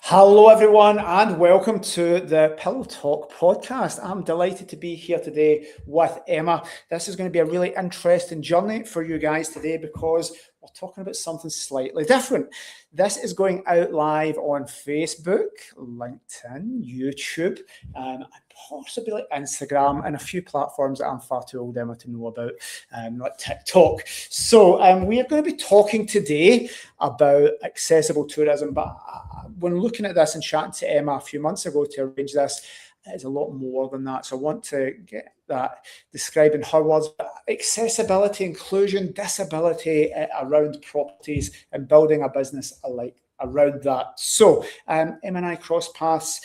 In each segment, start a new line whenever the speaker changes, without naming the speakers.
Hello, everyone, and welcome to the Pillow Talk podcast. I'm delighted to be here today with Emma. This is going to be a really interesting journey for you guys today because we're talking about something slightly different. This is going out live on Facebook, LinkedIn, YouTube, and possibly Instagram, and a few platforms that I'm far too old, Emma, to know about, like TikTok. So we are going to be talking today about accessible tourism, but when looking at this and chatting to Emma a few months ago to arrange this, it's a lot more than that. So I want to get that described in her words. Accessibility, inclusion, disability around properties and building a business alike around that. So Emma and I crossed paths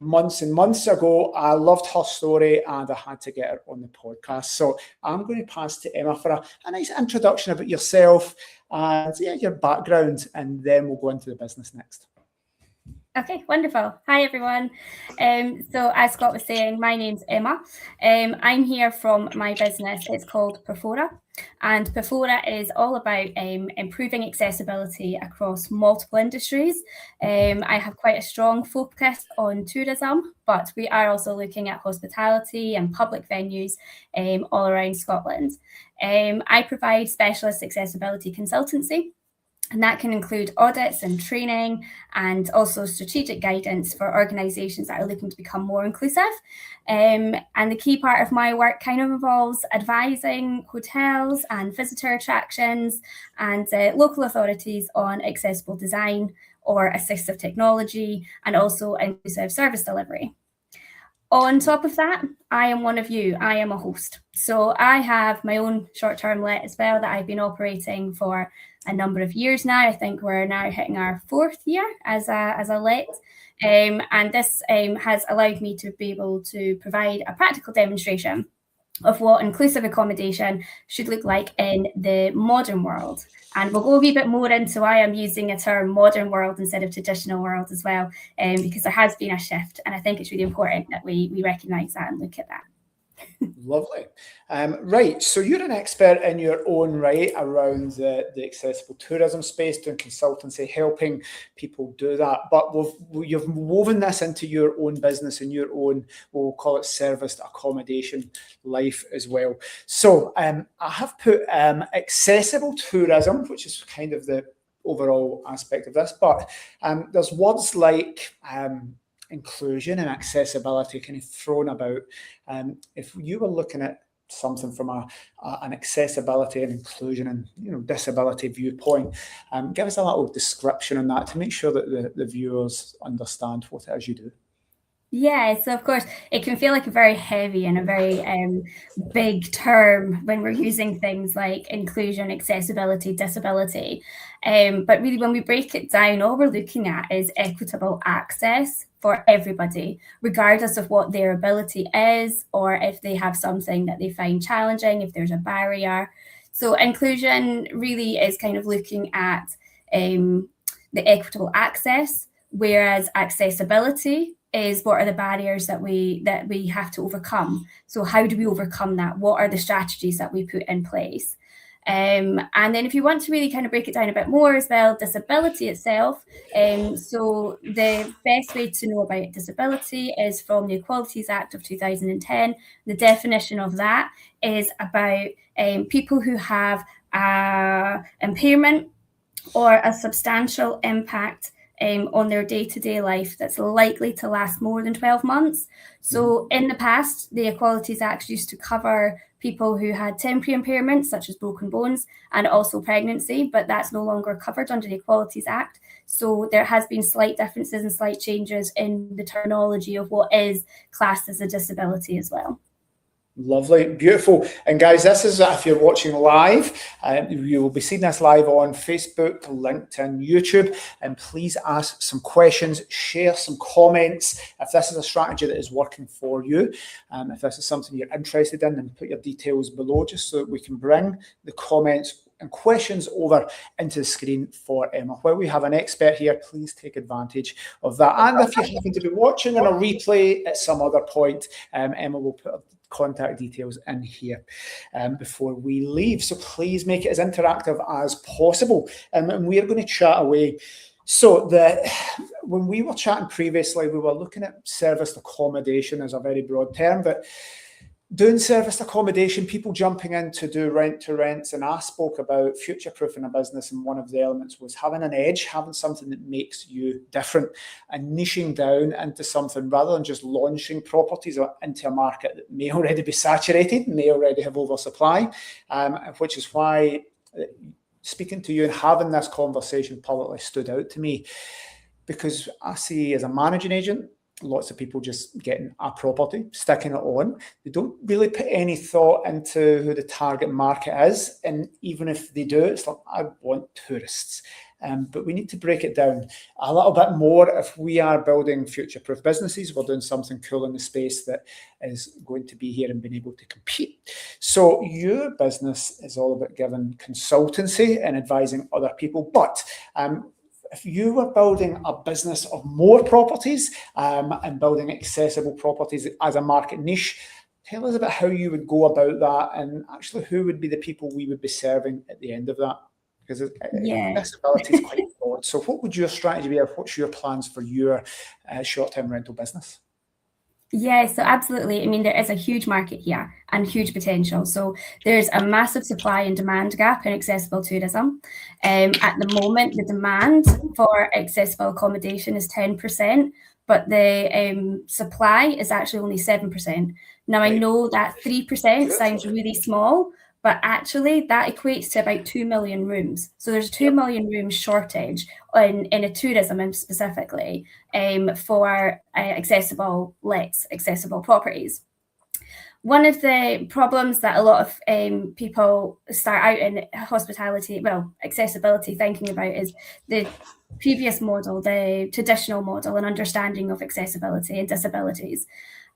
months and months ago. I loved her story and I had to get her on the podcast. So I'm going to pass to Emma for a nice introduction about yourself and your background, and then we'll go into the business next.
Okay, wonderful. Hi, everyone. So as Scott was saying, my name's Emma. I'm here from my business. It's called Perfora, and Perfora is all about improving accessibility across multiple industries. I have quite a strong focus on tourism, but we are also looking at hospitality and public venues all around Scotland. I provide specialist accessibility consultancy, and that can include audits and training and also strategic guidance for organisations that are looking to become more inclusive. And the key part of my work kind of involves advising hotels and visitor attractions and local authorities on accessible design or assistive technology and also inclusive service delivery. On top of that, I am one of you. I am a host. So I have my own short-term let as well that I've been operating for a number of years now. I think we're now hitting our 4th year as a let. And this has allowed me to be able to provide a practical demonstration of what inclusive accommodation should look like in the modern world. And we'll go a wee bit more into why I'm using a term modern world instead of traditional world as well, because there has been a shift. And I think it's really important that we recognise that and look at that.
Lovely. Right, so you're an expert in your own right around the accessible tourism space, doing consultancy, helping people do that. But you've woven this into your own business and your own, we'll call it serviced accommodation life as well. So I have put accessible tourism, which is kind of the overall aspect of this, but there's words like inclusion and accessibility kind of thrown about. If you were looking at something from an accessibility and inclusion and disability viewpoint, give us a little description on that to make sure that the viewers understand what it is you do.
Yeah, so of course, it can feel like a very heavy and a very big term when we're using things like inclusion, accessibility, disability. But really, when we break it down, all we're looking at is equitable access for everybody, regardless of what their ability is or if they have something that they find challenging, if there's a barrier. So inclusion really is kind of looking at the equitable access, whereas accessibility is what are the barriers that we have to overcome. So how do we overcome that? What are the strategies that we put in place? And then if you want to really kind of break it down a bit more as well, disability itself. So the best way to know about disability is from the Equalities Act of 2010. The definition of that is about people who have impairment or a substantial impact on their day-to-day life that's likely to last more than 12 months. So in the past, the Equalities Act used to cover people who had temporary impairments, such as broken bones, and also pregnancy, but that's no longer covered under the Equalities Act. So there has been slight differences and slight changes in the terminology of what is classed as a disability as well.
Lovely, beautiful. And guys, this is, if you're watching live, you will be seeing this live on Facebook, LinkedIn, YouTube, and please ask some questions, share some comments. If this is a strategy that is working for you, if this is something you're interested in, then put your details below just so that we can bring the comments and questions over into the screen for Emma. While we have an expert here, please take advantage of that. And if you happen to be watching on a replay at some other point, Emma will put contact details in here before we leave. So please make it as interactive as possible. And we're going to chat away. So when we were chatting previously, we were looking at serviced accommodation as a very broad term, but doing serviced accommodation, people jumping in to do rent to rents, and I spoke about future-proofing a business, and one of the elements was having an edge, having something that makes you different, and niching down into something rather than just launching properties into a market that may already be saturated, may already have oversupply, which is why speaking to you and having this conversation publicly stood out to me, because I see as a managing agent, lots of people just getting a property, sticking it on. They don't really put any thought into who the target market is. And even if they do, it's like, I want tourists. But we need to break it down a little bit more. If we are building future-proof businesses, we're doing something cool in the space that is going to be here and being able to compete. So your business is all about giving consultancy and advising other people. But if you were building a business of more properties and building accessible properties as a market niche, tell us about how you would go about that, and actually who would be the people we would be serving at the end of that. Because accessibility is quite broad. So what would your strategy be, or what's your plans for your short-term rental business?
Yeah, so absolutely. I mean, there is a huge market here and huge potential. So there's a massive supply and demand gap in accessible tourism. At the moment, the demand for accessible accommodation is 10%, but the supply is actually only 7%. Now, I know that 3% sounds really small, but actually that equates to about 2 million rooms. So there's a 2 million room shortage in a tourism specifically for accessible properties. One of the problems that a lot of people start out in hospitality, accessibility, thinking about is the previous model, the traditional model and understanding of accessibility and disabilities.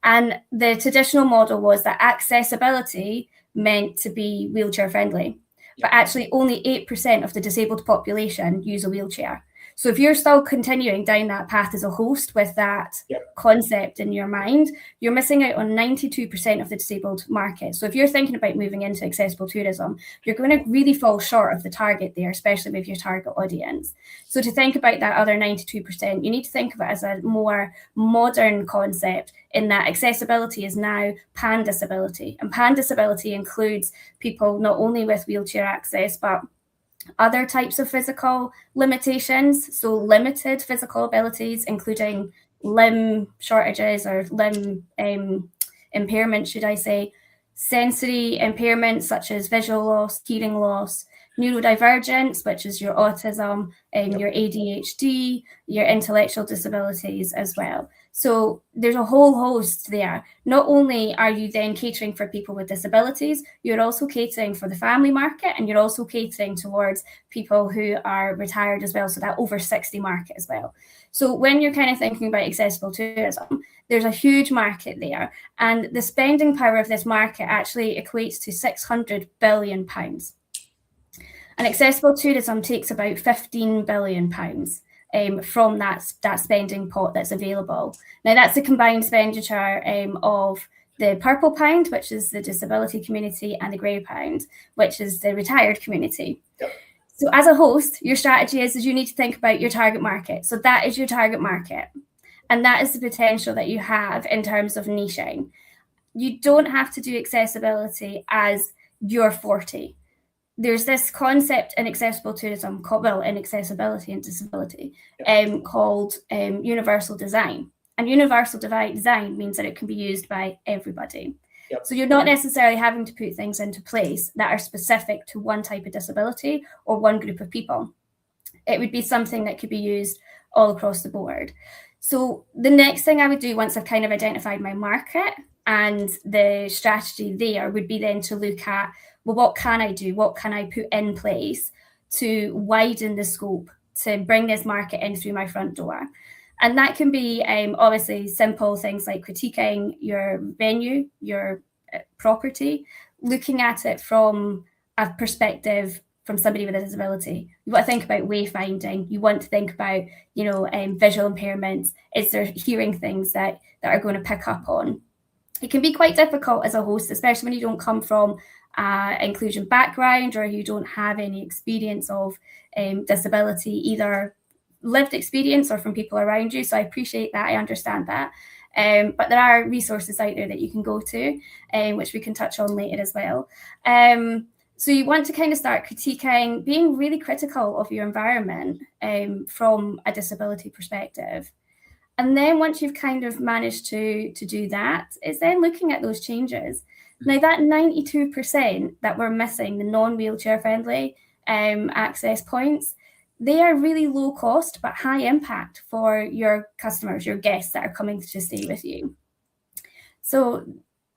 And the traditional model was that accessibility meant to be wheelchair friendly, but actually only 8% of the disabled population use a wheelchair. So if you're still continuing down that path as a host with that concept in your mind, you're missing out on 92% of the disabled market. So if you're thinking about moving into accessible tourism, you're going to really fall short of the target there, especially with your target audience. So to think about that other 92%, you need to think of it as a more modern concept, in that accessibility is now pan-disability. And pan-disability includes people not only with wheelchair access, but other types of physical limitations, so limited physical abilities, including limb shortages or limb impairment, should I say, sensory impairments such as visual loss, hearing loss, neurodivergence, which is your autism, your ADHD, your intellectual disabilities as well. So there's a whole host there. Not only are you then catering for people with disabilities, you're also catering for the family market, and you're also catering towards people who are retired as well, so that over 60 market as well. So when you're kind of thinking about accessible tourism, there's a huge market there, and the spending power of this market actually equates to £600 billion. And accessible tourism takes about £15 billion from that spending pot that's available. Now, that's the combined expenditure of the purple pound, which is the disability community, and the grey pound, which is the retired community. Yep. So as a host, your strategy is you need to think about your target market. So that is your target market. And that is the potential that you have in terms of niching. You don't have to do accessibility as your forte. There's this concept in accessible tourism, in accessibility and disability, called universal design. And universal design means that it can be used by everybody. Yep. So you're not necessarily having to put things into place that are specific to one type of disability or one group of people. It would be something that could be used all across the board. So the next thing I would do once I've kind of identified my market and the strategy there would be then to look at, well, what can I do? What can I put in place to widen the scope, to bring this market in through my front door? And that can be obviously simple things like critiquing your venue, your property, looking at it from a perspective from somebody with a disability. You want to think about wayfinding. You want to think about, visual impairments. Is there hearing things that are going to pick up on? It can be quite difficult as a host, especially when you don't come from inclusion background or you don't have any experience of disability, either lived experience or from people around you. So I appreciate that. I understand that. But there are resources out there that you can go to, which we can touch on later as well. So you want to kind of start critiquing, being really critical of your environment from a disability perspective. And then once you've kind of managed to do that, it's then looking at those changes. Now that 92% that we're missing, the non-wheelchair friendly access points, they are really low cost, but high impact for your customers, your guests that are coming to stay with you. So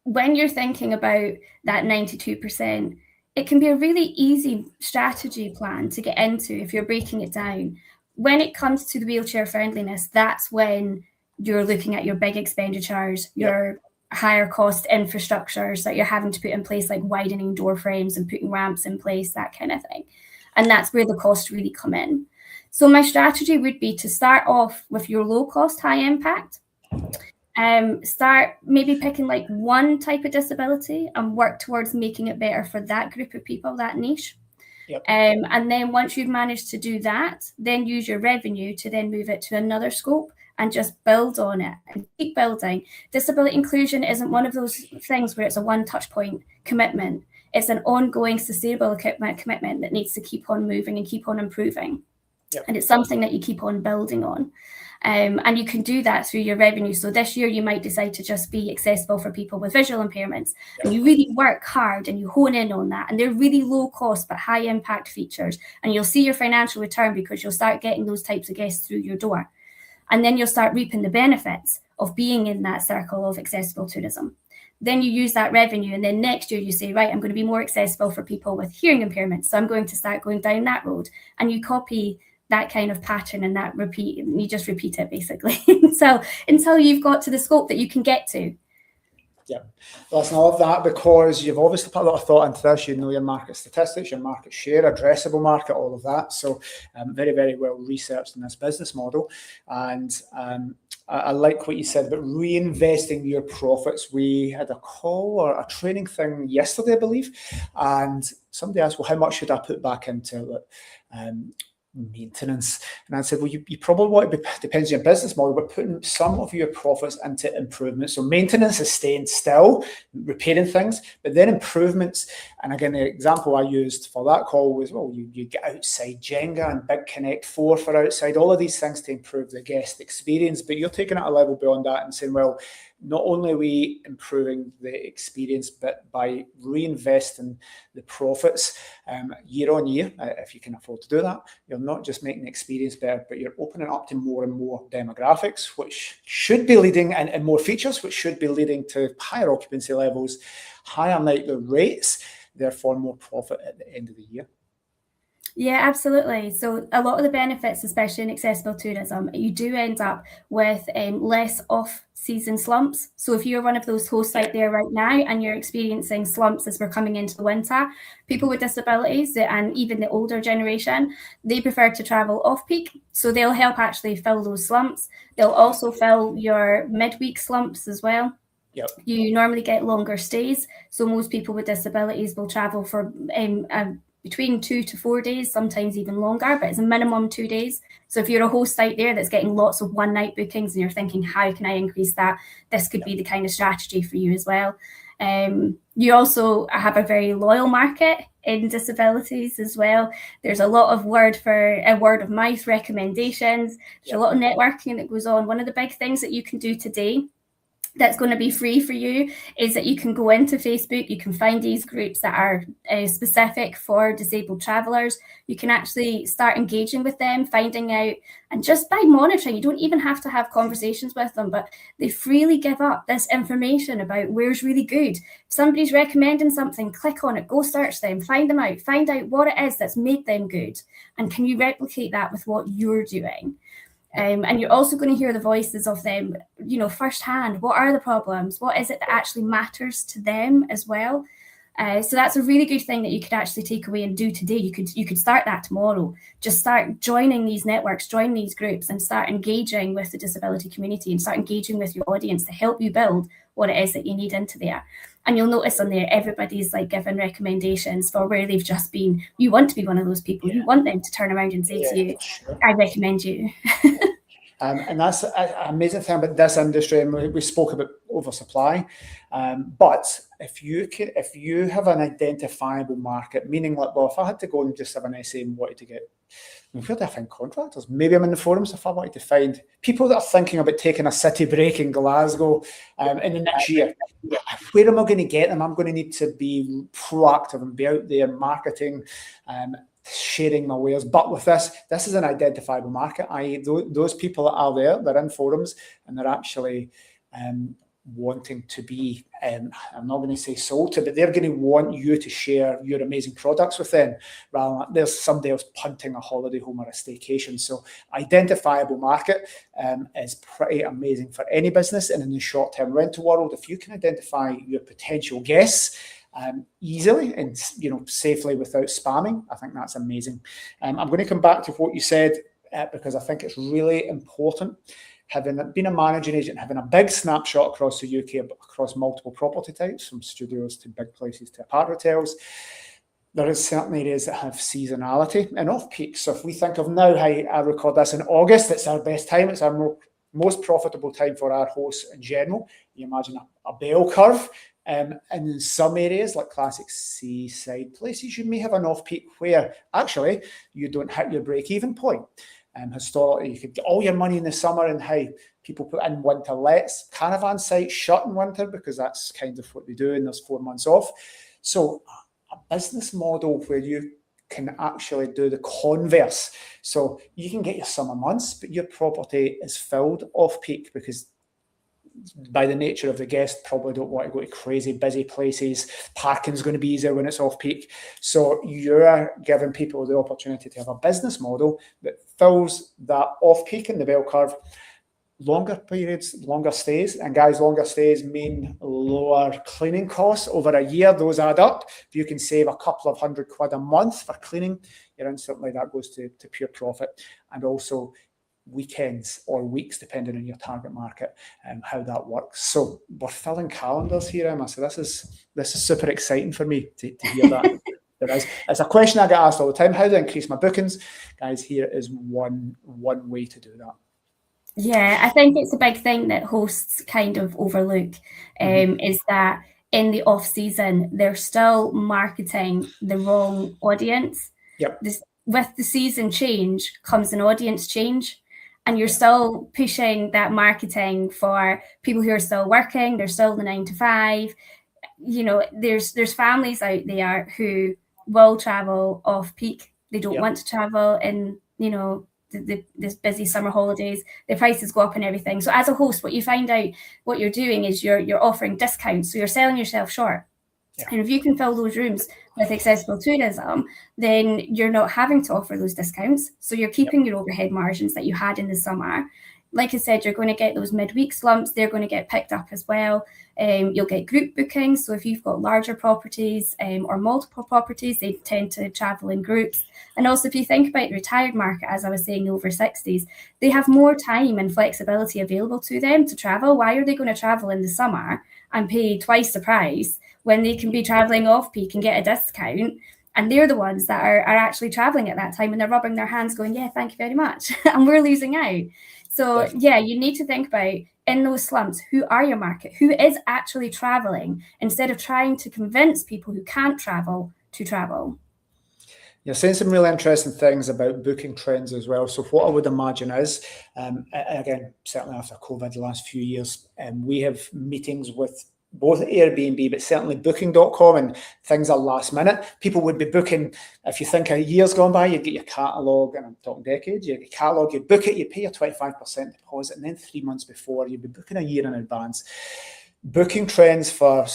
when you're thinking about that 92%, it can be a really easy strategy plan to get into if you're breaking it down. When it comes to the wheelchair friendliness, that's when you're looking at your big expenditures, your higher cost infrastructures that you're having to put in place, like widening door frames and putting ramps in place, that kind of thing. And that's where the costs really come in. So my strategy would be to start off with your low cost, high impact. Start maybe picking like one type of disability and work towards making it better for that group of people, that niche. And then once you've managed to do that, then use your revenue to then move it to another scope and just build on it and keep building. Disability inclusion isn't one of those things where it's a one touch point commitment. It's an ongoing sustainable commitment that needs to keep on moving and keep on improving. And it's something that you keep on building on. And you can do that through your revenue. So this year you might decide to just be accessible for people with visual impairments. And you really work hard and you hone in on that. And they're really low cost but high impact features. And you'll see your financial return because you'll start getting those types of guests through your door. And then you'll start reaping the benefits of being in that circle of accessible tourism. Then you use that revenue, and then next year you say, right, I'm going to be more accessible for people with hearing impairments. So I'm going to start going down that road. And you copy that kind of pattern and that repeat, you just repeat it basically. So until you've got to the scope that you can get to.
Listen, I love that because you've obviously put a lot of thought into this. You know your market statistics, your market share, addressable market, all of that. So very, very well researched in this business model. And I like what you said about reinvesting your profits. We had a call or a training thing yesterday, I believe, and somebody asked, well, how much should I put back into it? Maintenance. And I said, well, you probably want to be, depends on your business model, but putting some of your profits into improvements. So maintenance is staying still, repairing things, but then improvements. And again, the example I used for that call was, well, you get outside Jenga and Big Connect 4 for outside, all of these things to improve the guest experience. But you're taking it a level beyond that and saying, well, not only are we improving the experience, but by reinvesting the profits year on year, if you can afford to do that, you're not just making the experience better, but you're opening up to more and more demographics, which should be leading, and more features, which should be leading to higher occupancy levels, higher nightly rates, therefore more profit at the end of the year.
Yeah, absolutely. So a lot of the benefits, especially in accessible tourism, you do end up with less off-season slumps. So if you're one of those hosts out there right now and you're experiencing slumps as we're coming into the winter, people with disabilities and even the older generation, they prefer to travel off-peak. So they'll help actually fill those slumps. They'll also fill your midweek slumps as well. You normally get longer stays. So most people with disabilities will travel for between 2 to 4 days, sometimes even longer, but it's a minimum 2 days. So if you're a host out there that's getting lots of one night bookings and you're thinking, how can I increase that? This could be the kind of strategy for you as well. You also have a very loyal market in disabilities as well. There's a lot of word of mouth recommendations. There's a lot of networking that goes on. One of the big things that you can do today that's going to be free for you is that you can go into Facebook, you can find these groups that are specific for disabled travellers. You can actually start engaging with them, finding out, and just by monitoring, you don't even have to have conversations with them, but they freely give up this information about where's really good. If somebody's recommending something, click on it, go search them, find them out, find out what it is that's made them good, and can you replicate that with what you're doing? And you're also going to hear the voices of them, firsthand. What are the problems? What is it that actually matters to them as well? So that's a really good thing that you could actually take away and do today. You could start that tomorrow. Just start joining these networks, join these groups, and start engaging with the disability community and start engaging with your audience to help you build what it is that you need into there. And you'll notice on there, everybody's like giving recommendations for where they've just been. You want to be one of those people. You want them to turn around and say to you, I recommend you.
And that's an amazing thing about this industry, and we spoke about oversupply. But if you have an identifiable market, meaning like, well, if I had to go and just have an essay and wanted to get, where do I find contractors? Maybe I'm in the forums. If I wanted to find people that are thinking about taking a city break in Glasgow in the next year, where am I going to get them? I'm going to need to be proactive and be out there marketing, sharing my wares. But with this is an identifiable market. Those people that are there, they're in forums and they're actually wanting to be, I'm not going to say sold to, but they're going to want you to share your amazing products with them, rather than there's somebody else punting a holiday home or a staycation. So identifiable market is pretty amazing for any business. And in the short-term rental world, if you can identify your potential guests easily and safely without spamming, I think that's amazing. I'm going to come back to what you said because I think it's really important. Having been a managing agent, having a big snapshot across the UK, across multiple property types, from studios to big places to apart hotels, there is certain areas that have seasonality and off-peak. So if we think of now, I record this in August, it's our best time, it's our most profitable time for our hosts in general. You imagine a bell curve. And in some areas, like classic seaside places, you may have an off-peak where actually you don't hit your break-even point. Historically, you could get all your money in the summer, and how people put in winter lets. Caravan sites shut in winter because that's kind of what they do, and there's 4 months off. So a business model where you can actually do the converse. So you can get your summer months, but your property is filled off-peak because by the nature of the guest, probably don't want to go to crazy busy places. Parking's going to be easier when it's off-peak. So you're giving people the opportunity to have a business model that fills that off-peak in the bell curve, longer periods, longer stays. And guys, longer stays mean lower cleaning costs over a year. Those add up. If you can save a couple of £100 a month for cleaning, you're instantly, that goes to pure profit. And also weekends or weeks, depending on your target market and how that works. So we're filling calendars here, Emma. So this is super exciting for me to hear that. It's a question I get asked all the time. How do I increase my bookings? Guys, here is one way to do that.
Yeah, I think it's a big thing that hosts kind of overlook, is that in the off season, they're still marketing the wrong audience.
Yep.
With the season change comes an audience change. And you're still pushing that marketing for people who are still working. They're still the 9 to 5. There's families out there who will travel off peak. They don't want to travel in, this busy summer holidays. The prices go up and everything. So as a host, what you find out, what you're doing is you're offering discounts. So you're selling yourself short. Yeah. And if you can fill those rooms with accessible tourism, then you're not having to offer those discounts. So you're keeping your overhead margins that you had in the summer. Like I said, you're going to get those midweek slumps. They're going to get picked up as well. You'll get group bookings. So if you've got larger properties or multiple properties, they tend to travel in groups. And also, if you think about the retired market, as I was saying, over 60s, they have more time and flexibility available to them to travel. Why are they going to travel in the summer and pay twice the price when they can be traveling off peak and get a discount? And they're the ones that are actually traveling at that time, and they're rubbing their hands going, yeah, thank you very much. And we're losing out. So yeah, you need to think about, in those slumps, who are your market? Who is actually traveling, instead of trying to convince people who can't travel to travel?
You're saying some really interesting things about booking trends as well. So what I would imagine is, again, certainly after COVID, the last few years, we have meetings with both Airbnb, but certainly booking.com, and things are last minute. People would be booking, if you think of years gone by, you'd get your catalogue, and I'm talking decades, you get your catalogue, you'd book it, you'd pay your 25% deposit, and then 3 months before, you'd be booking a year in advance. Booking trends for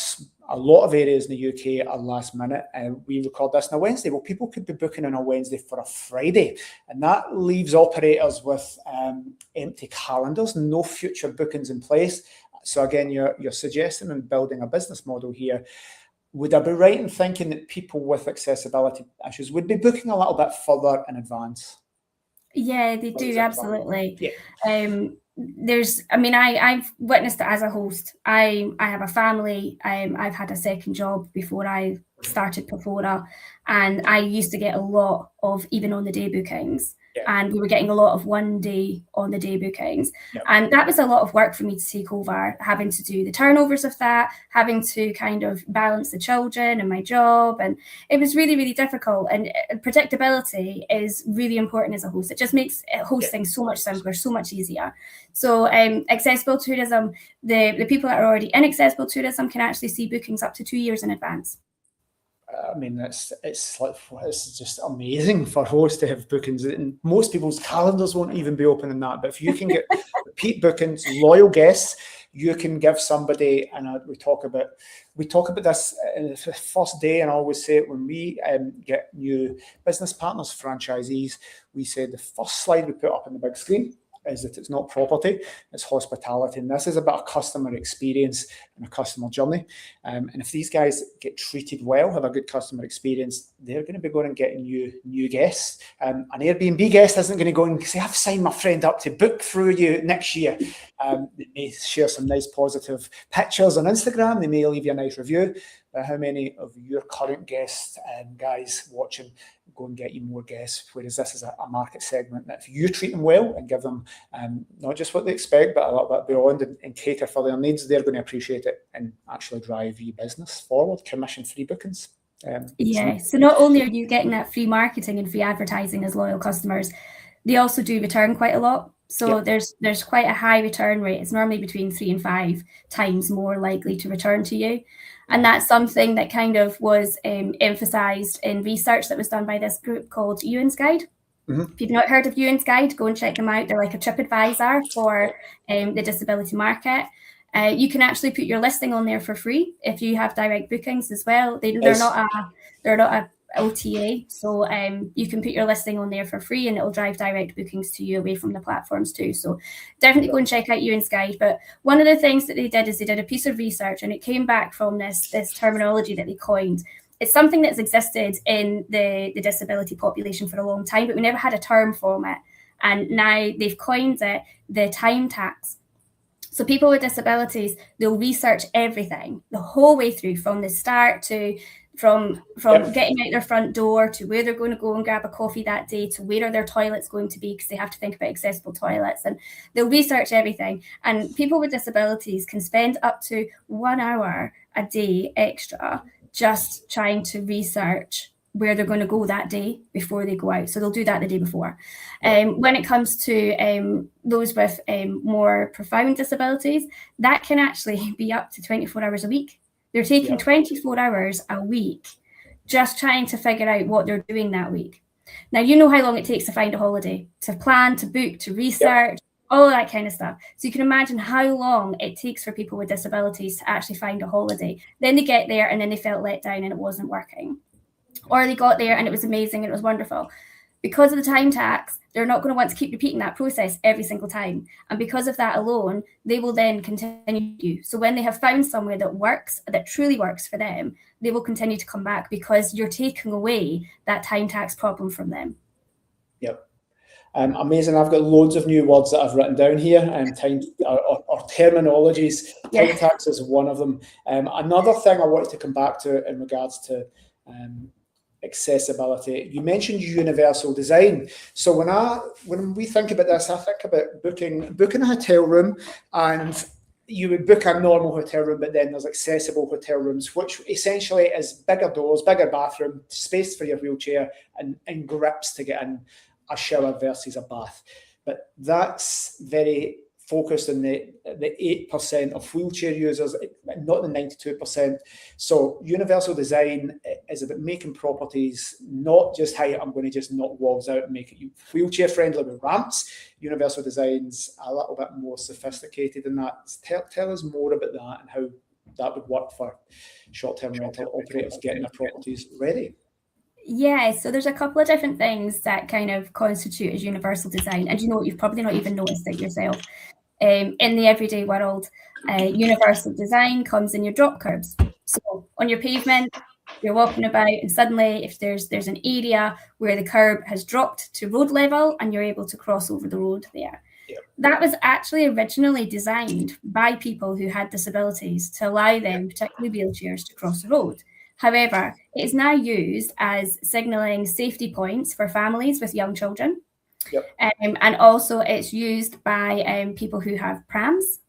a lot of areas in the UK are last minute, and we record this on a Wednesday. Well, people could be booking on a Wednesday for a Friday, and that leaves operators with empty calendars, no future bookings in place. So again, you're suggesting and building a business model here would I be right in thinking that people with accessibility issues would be booking a little bit further in advance?
Yeah, they do, absolutely.
Yeah.
I've witnessed it as a host. I have a family. I've had a second job before I started Perfora, and I used to get a lot of even on the day bookings. And we were getting a lot of 1 day on the day bookings. And that was a lot of work for me to take over, having to do the turnovers of that, having to kind of balance the children and my job. And it was really, really difficult. And predictability is really important as a host. It just makes hosting so much simpler, so much easier. So accessible tourism, the people that are already in accessible tourism can actually see bookings up to 2 years in advance.
I mean, it's just amazing for hosts to have bookings, and most people's calendars won't even be open in that. But if you can get repeat bookings, loyal guests, you can give somebody. And we talk about this in the first day, and I always say it when we get new business partners, franchisees. We say the first slide we put up on the big screen is that it's not property, it's hospitality. And this is about a customer experience and a customer journey. And if these guys get treated well, have a good customer experience, they're going to be going and getting new guests. An Airbnb guest isn't going to go and say, I've signed my friend up to book through you next year. They may share some nice positive pictures on Instagram. They may leave you a nice review. But how many of your current guests and guys watching go and get you more guests? Whereas this is a market segment that if you treat them well and give them not just what they expect, but a little bit beyond, and cater for their needs, they're going to appreciate it and actually drive your business forward. Commission-free bookings.
So not only are you getting that free marketing and free advertising as loyal customers, they also do return quite a lot. So there's quite a high return rate. It's normally between 3 and 5 times more likely to return to you. And that's something that kind of was emphasised in research that was done by this group called Ewan's Guide. If you've not heard of Ewan's Guide, go and check them out. They're like a TripAdvisor for the disability market. You can actually put your listing on there for free if you have direct bookings as well. They're not a OTA, so you can put your listing on there for free, and it'll drive direct bookings to you away from the platforms too. So definitely go and check out Ewan's Guide. But one of the things that they did is they did a piece of research, and it came back from this terminology that they coined. It's something that's existed in the disability population for a long time, but we never had a term for it. And now they've coined it the time tax. So people with disabilities, they'll research everything the whole way through, from the start to from getting out their front door to where they're going to go and grab a coffee that day to where are their toilets going to be, because they have to think about accessible toilets, and they'll research everything. And people with disabilities can spend up to 1 hour a day extra just trying to research where they're going to go that day before they go out. So they'll do that the day before. When it comes to those with more profound disabilities, that can actually be up to 24 hours a week. They're taking 24 hours a week just trying to figure out what they're doing that week. Now, you know how long it takes to find a holiday, to plan, to book, to research, all of that kind of stuff. So you can imagine how long it takes for people with disabilities to actually find a holiday. Then they get there and then they felt let down and it wasn't working. Or they got there and it was amazing and it was wonderful. Because of the time tax, they're not going to want to keep repeating that process every single time. And because of that alone, they will then continue. So when they have found somewhere that works, that truly works for them, they will continue to come back because you're taking away that time tax problem from them.
Yep. Amazing. I've got loads of new words that I've written down here, time or terminologies. Time tax is one of them. Another thing I wanted to come back to in regards to accessibility, you mentioned universal design. So when we think about this, I think about booking a hotel room, and you would book a normal hotel room, but then there's accessible hotel rooms, which essentially is bigger doors, bigger bathroom, space for your wheelchair, and grips to get in a shower versus a bath. But that's very focused on the 8% of wheelchair users, not the 92%. So universal design is about making properties not just, hey, I'm going to just knock walls out and make it wheelchair friendly with ramps. Universal design's a little bit more sophisticated than that. Tell us more about that and how that would work for short-term rental operators getting their properties ready.
Yeah, so there's a couple of different things that kind of constitute as universal design. And you know what, you've probably not even noticed it yourself. In the everyday world, universal design comes in your drop curbs. So on your pavement, you're walking about, and suddenly if there's an area where the curb has dropped to road level and you're able to cross over the road there.
Yep.
That was actually originally designed by people who had disabilities to allow them, particularly wheelchairs, to cross the road. However, it is now used as signalling safety points for families with young children.
Yep.
And also it's used by people who have prams,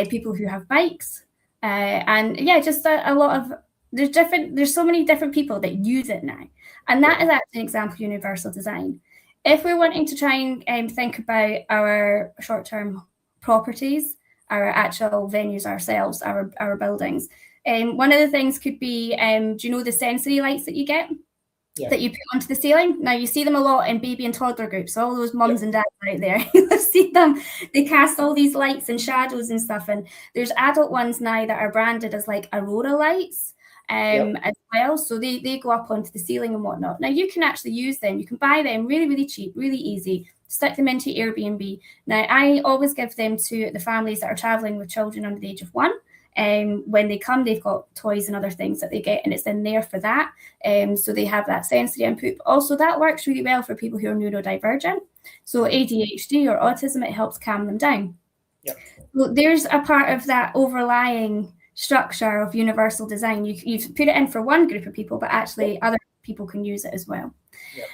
people who have bikes, and just a lot of, there's so many different people that use it now. And that is actually an example of universal design. If we're wanting to try and think about our short-term properties, our actual venues ourselves, our buildings, one of the things could be, do you know the sensory lights that you get? Yeah. That you put onto the ceiling? Now you see them a lot in baby and toddler groups, all those mums and dads out there, you'll see them, they cast all these lights and shadows and stuff, and there's adult ones now that are branded as like Aurora lights as well, so they go up onto the ceiling and whatnot. Now you can actually use them, you can buy them really, really cheap, really easy, stick them into Airbnb. Now I always give them to the families that are traveling with children under the age of 1. When they come, they've got toys and other things that they get, and it's in there for that. So they have that sensory input. Also, that works really well for people who are neurodivergent. So ADHD or autism, it helps calm them down. Yep. So there's a part of that overlying structure of universal design. You've put it in for one group of people, but actually other people can use it as well. Yep.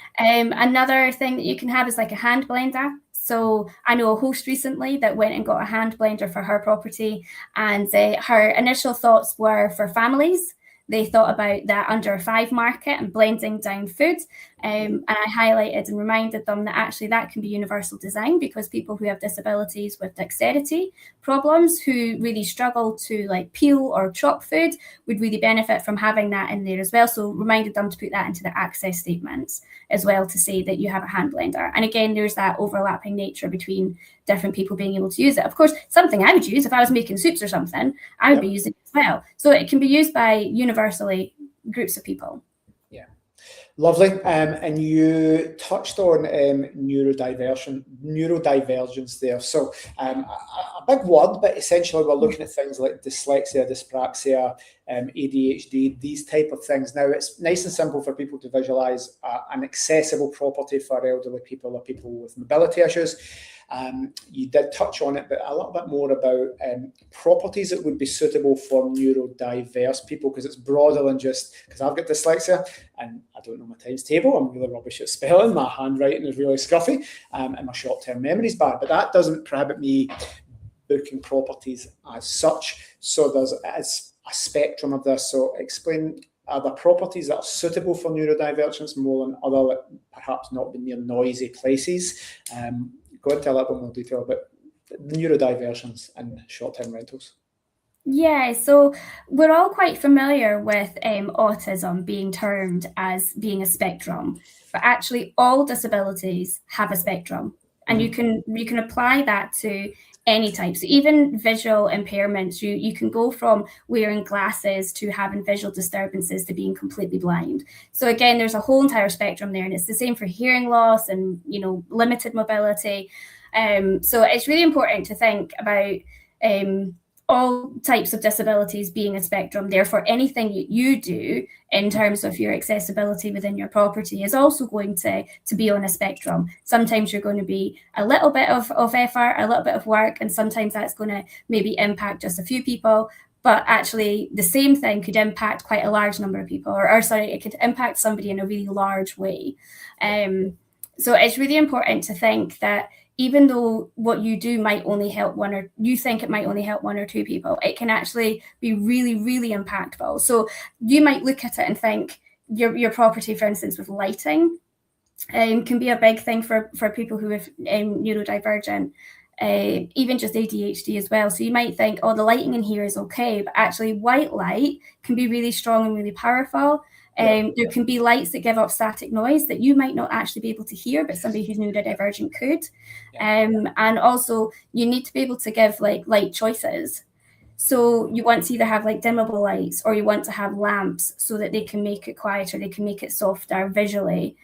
Another thing that you can have is like a hand blender. So I know a host recently that went and got a hand blender for her property, and her initial thoughts were for families. They thought about that under 5 market and blending down food. And I highlighted and reminded them that actually that can be universal design, because people who have disabilities with dexterity problems who really struggle to like peel or chop food would really benefit from having that in there as well. So reminded them to put that into the access statements as well, to say that you have a hand blender. And again, there's that overlapping nature between different people being able to use it. Of course, something I would use if I was making soups or something, I would be using it as well. So it can be used by universally groups of people.
Yeah, lovely. And you touched on neurodivergence there. So a big word, but essentially we're looking at things like dyslexia, dyspraxia, ADHD, these type of things. Now, it's nice and simple for people to visualize an accessible property for elderly people or people with mobility issues. You did touch on it, but a little bit more about properties that would be suitable for neurodiverse people, because it's broader than just, because I've got dyslexia and I don't know my times table, I'm really rubbish at spelling, my handwriting is really scruffy, and my short-term memory's bad, but that doesn't prohibit me booking properties as such. So there's a spectrum of this. So explain, are there properties that are suitable for neurodivergence more than other that perhaps not be near noisy places? Go into a little bit more detail about the neurodivergence and short-term rentals.
Yeah, so we're all quite familiar with autism being termed as being a spectrum, but actually all disabilities have a spectrum, and you can apply that to any type. So even visual impairments, you can go from wearing glasses to having visual disturbances to being completely blind. So again, there's a whole entire spectrum there, and it's the same for hearing loss and limited mobility. So it's really important to think about all types of disabilities being a spectrum. Therefore, anything you do in terms of your accessibility within your property is also going to be on a spectrum. Sometimes you're going to be a little bit of effort, a little bit of work, and sometimes that's going to maybe impact just a few people. But actually, the same thing could impact quite a large number of people, or it could impact somebody in a really large way. So it's really important to think that even though what you do might only help you think it might only help 1 or 2 people, it can actually be really, really impactful. So you might look at it and think your property, for instance, with lighting, can be a big thing for people who have neurodivergent, even just ADHD as well. So you might think, oh, the lighting in here is okay, but actually white light can be really strong and really powerful. There can be lights that give off static noise that you might not actually be able to hear, but somebody who's neurodivergent could. And also you need to be able to give like light choices. So you want to either have like dimmable lights, or you want to have lamps so that they can make it quieter, they can make it softer visually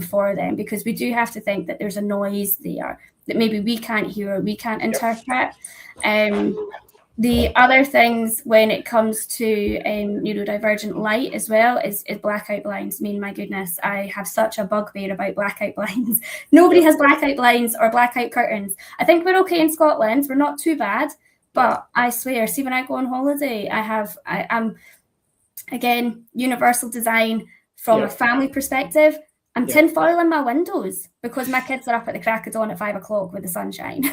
for them, because we do have to think that there's a noise there that maybe we can't hear or we can't interpret. The other things when it comes to neurodivergent light as well is blackout blinds. I mean, my goodness, I have such a bugbear about blackout blinds. Nobody has blackout blinds or blackout curtains. I think we're okay in Scotland. We're not too bad. But I swear, see, when I go on holiday, I'm again, universal design from a family perspective. I'm tinfoiling my windows because my kids are up at the crack of dawn at 5 o'clock with the sunshine.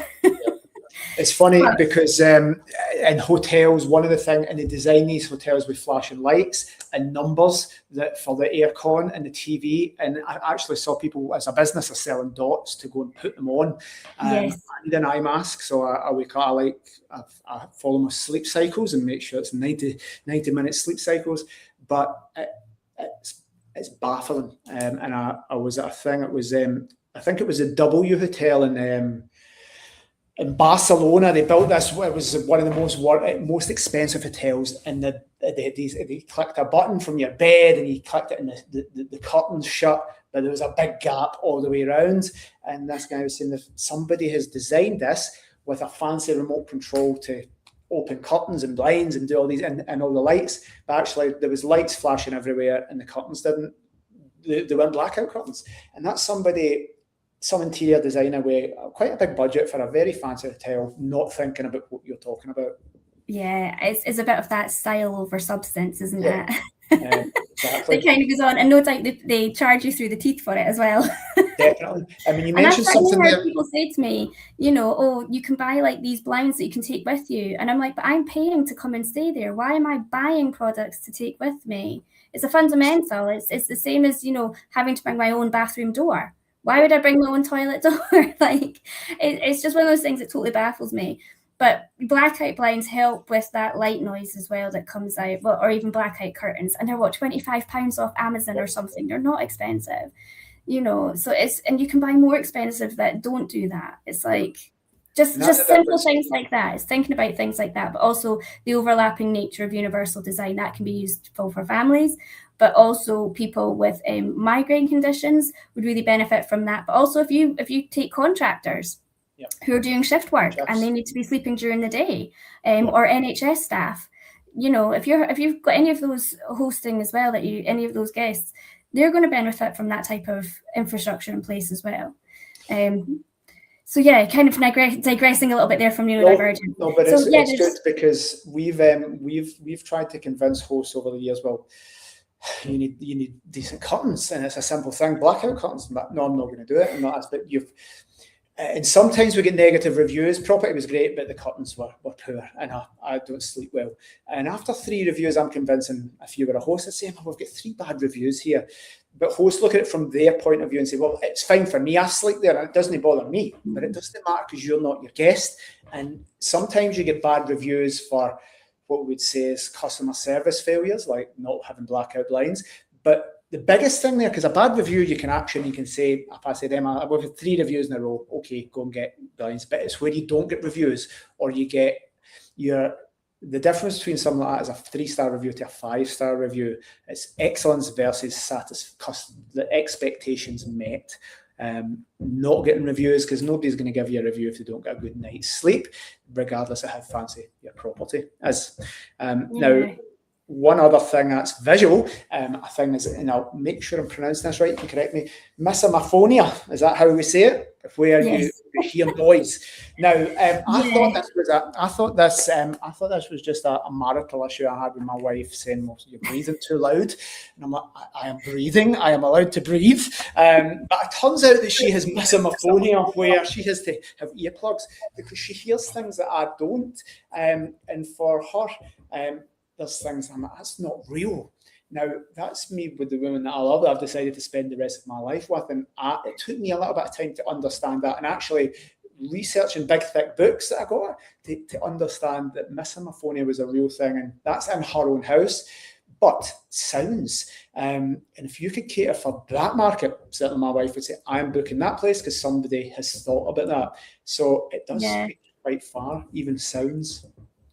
It's funny because in hotels, one of the things, and they design these hotels with flashing lights and numbers that for the aircon and the TV. And I actually saw people as a business are selling dots to go and put them on. I need an eye mask, so I wake up. I follow my sleep cycles and make sure it's 90-minute sleep cycles. But it's baffling. And I was at a thing. It was I think it was a W Hotel in Barcelona. They built this. It was one of the most expensive hotels, and they clicked a button from your bed, and you clicked it, and the curtains shut, but there was a big gap all the way around. And this guy was saying that somebody has designed this with a fancy remote control to open curtains and blinds and do all these and all the lights, but actually there was lights flashing everywhere, and the curtains didn't. They weren't blackout curtains, and that's some interior designer with quite a big budget for a very fancy hotel, not thinking about what you're talking about.
Yeah, it's a bit of that style over substance, isn't it?
Exactly.
It kind of goes on, and no doubt they charge you through the teeth for it as well.
Definitely. I mean, you mentioned something there.
People say to me, oh, you can buy like these blinds that you can take with you. And I'm like, but I'm paying to come and stay there. Why am I buying products to take with me? It's a fundamental. It's the same as, having to bring my own bathroom door. Why would I bring my own toilet door? Like, it's just one of those things that totally baffles me. But blackout blinds help with that light noise as well that comes out, or even blackout curtains. And they're £25 off Amazon or something. They're not expensive, So and you can buy more expensive that don't do that. It's like just simple things like that. It's thinking about things like that, but also the overlapping nature of universal design that can be used for families. But also people with migraine conditions would really benefit from that. But also if you take contractors who are doing shift work and they need to be sleeping during the day, or NHS staff, if you've got any of those hosting as well, any of those guests, they're going to benefit from that type of infrastructure in place as well. So yeah, kind of digressing a little bit there from neurodivergent.
No, but it's good because we've tried to convince hosts over the years. Well, you need decent curtains, and it's a simple thing. Blackout curtains. But no, I'm not going to do it. I'm not. But and sometimes we get negative reviews. Property was great, but the curtains were poor, and I don't sleep well. And after 3 reviews, I'm convincing if you were a host, I'd say, we've got 3 bad reviews here. But hosts look at it from their point of view and say, well, it's fine for me. I sleep there and it doesn't bother me. But it doesn't matter because you're not your guest. And sometimes you get bad reviews for what we would say is customer service failures, like not having blackout blinds. But the biggest thing there, because a bad review, you can say, if I said, Emma, I've had 3 reviews in a row, okay, go and get blinds. But it's where you don't get reviews, or you get the difference between something like that is a 3-star review to a 5-star review. It's excellence versus the expectations met. Not getting reviews, because nobody's going to give you a review if they don't get a good night's sleep, regardless of how fancy your property is. Now, one other thing that's visual, I think is, and I'll make sure I'm pronouncing this right, you can correct me, misomophonia, is that how we say it? Where you hear noise. Now, I thought this was just a marital issue I had with my wife, saying, well, you're breathing too loud. And I'm like, I am breathing, I am allowed to breathe. But it turns out that she has misomophonia, where she has to have earplugs because she hears things that I don't. And for her, there's things I'm like, that's not real. Now, that's me with the women that I love, that I've decided to spend the rest of my life with. And it took me a little bit of time to understand that, and actually researching big, thick books that I got to understand that misomophonia was a real thing. And that's in her own house. But sounds, and if you could cater for that market, certainly my wife would say, I'm booking that place because somebody has thought about that. So it does speak quite far, even sounds.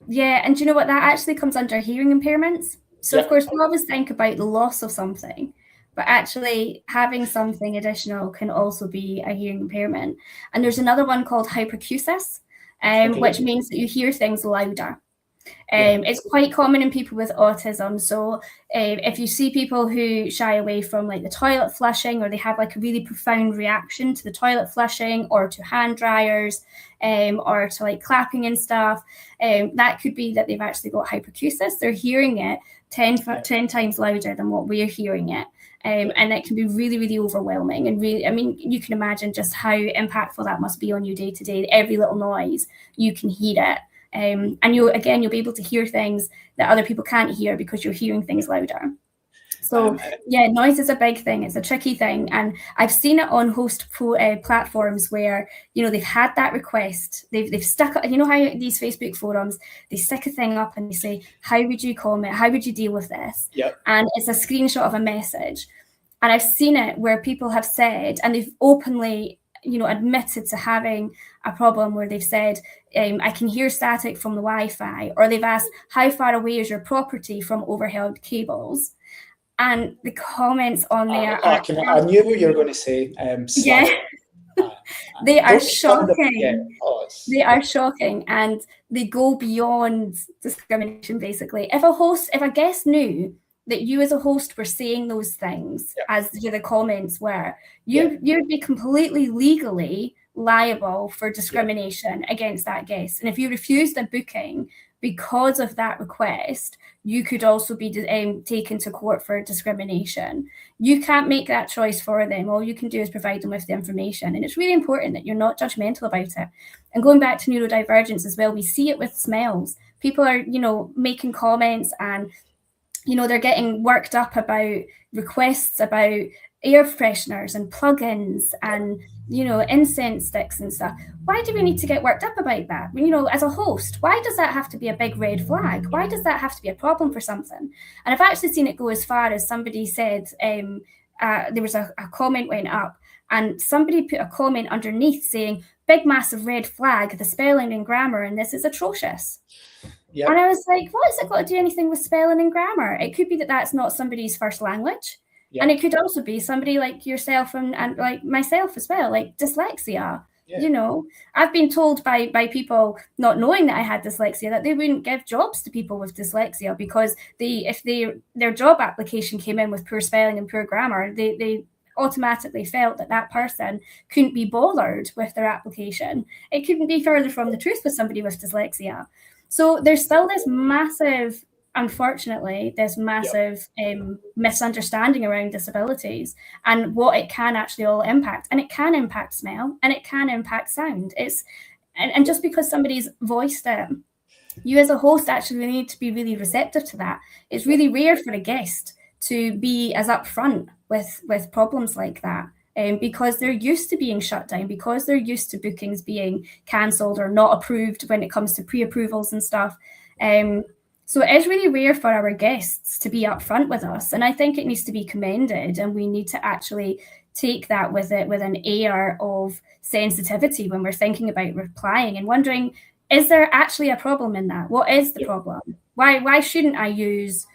Yeah, and do you know what? That actually comes under hearing impairments. So, of course, we always think about the loss of something, but actually having something additional can also be a hearing impairment. And there's another one called hyperacusis, which means that you hear things louder. It's quite common in people with autism. So if you see people who shy away from like the toilet flushing, or they have like a really profound reaction to the toilet flushing or to hand dryers, or to like clapping and stuff, that could be that they've actually got hyperacusis. They're hearing it 10 times louder than what we're hearing it. And it can be really, really overwhelming. And really, I mean, you can imagine just how impactful that must be on you day to day. Every little noise, you can hear it. And you'll be able to hear things that other people can't hear because you're hearing things louder. So yeah, noise is a big thing. It's a tricky thing. And I've seen it on host platforms where, they've had that request. They've stuck it, how these Facebook forums, they stick a thing up and they say, how would you comment? How would you deal with this?
Yep.
And it's a screenshot of a message. And I've seen it where people have said, and they've openly, admitted to having a problem where they've said, I can hear static from the Wi-Fi, or they've asked, how far away is your property from overhead cables? And the comments on there
I knew what you were going to say.
They are shocking. They are shocking, and they go beyond discrimination, basically. If a guest knew that you as a host were saying those things, as the comments were, you'd be completely legally liable for discrimination against that guest. And if you refused a booking because of that request, you could also be taken to court for discrimination. You can't make that choice for them. All you can do is provide them with the information. And it's really important that you're not judgmental about it. And going back to neurodivergence as well, we see it with smells. People are, making comments, and they're getting worked up about requests about air fresheners and plugins and, incense sticks and stuff. Why do we need to get worked up about that? As a host, why does that have to be a big red flag? Why does that have to be a problem for something? And I've actually seen it go as far as somebody said, there was a comment went up, and somebody put a comment underneath saying, big, massive red flag, the spelling and grammar in this is atrocious. Yep. And I was like, what has it got to do anything with spelling and grammar? It could be that that's not somebody's first language. Yep. And it could also be somebody like yourself and like myself as well, like dyslexia. Yeah. I've been told by people not knowing that I had dyslexia that they wouldn't give jobs to people with dyslexia because if their job application came in with poor spelling and poor grammar, they automatically felt that person couldn't be bothered with their application. It couldn't be further from the truth with somebody with dyslexia. So there's still this massive, unfortunately, misunderstanding around disabilities and what it can actually all impact. And it can impact smell, and it can impact sound. And just because somebody's voiced it, you as a host actually need to be really receptive to that. It's really rare for a guest to be as upfront with problems like that. Because they're used to being shut down, because they're used to bookings being cancelled or not approved when it comes to pre-approvals and stuff. So it is really rare for our guests to be upfront with us. And I think it needs to be commended, and we need to actually take that with an air of sensitivity when we're thinking about replying and wondering, is there actually a problem in that? What is the problem? Why shouldn't I use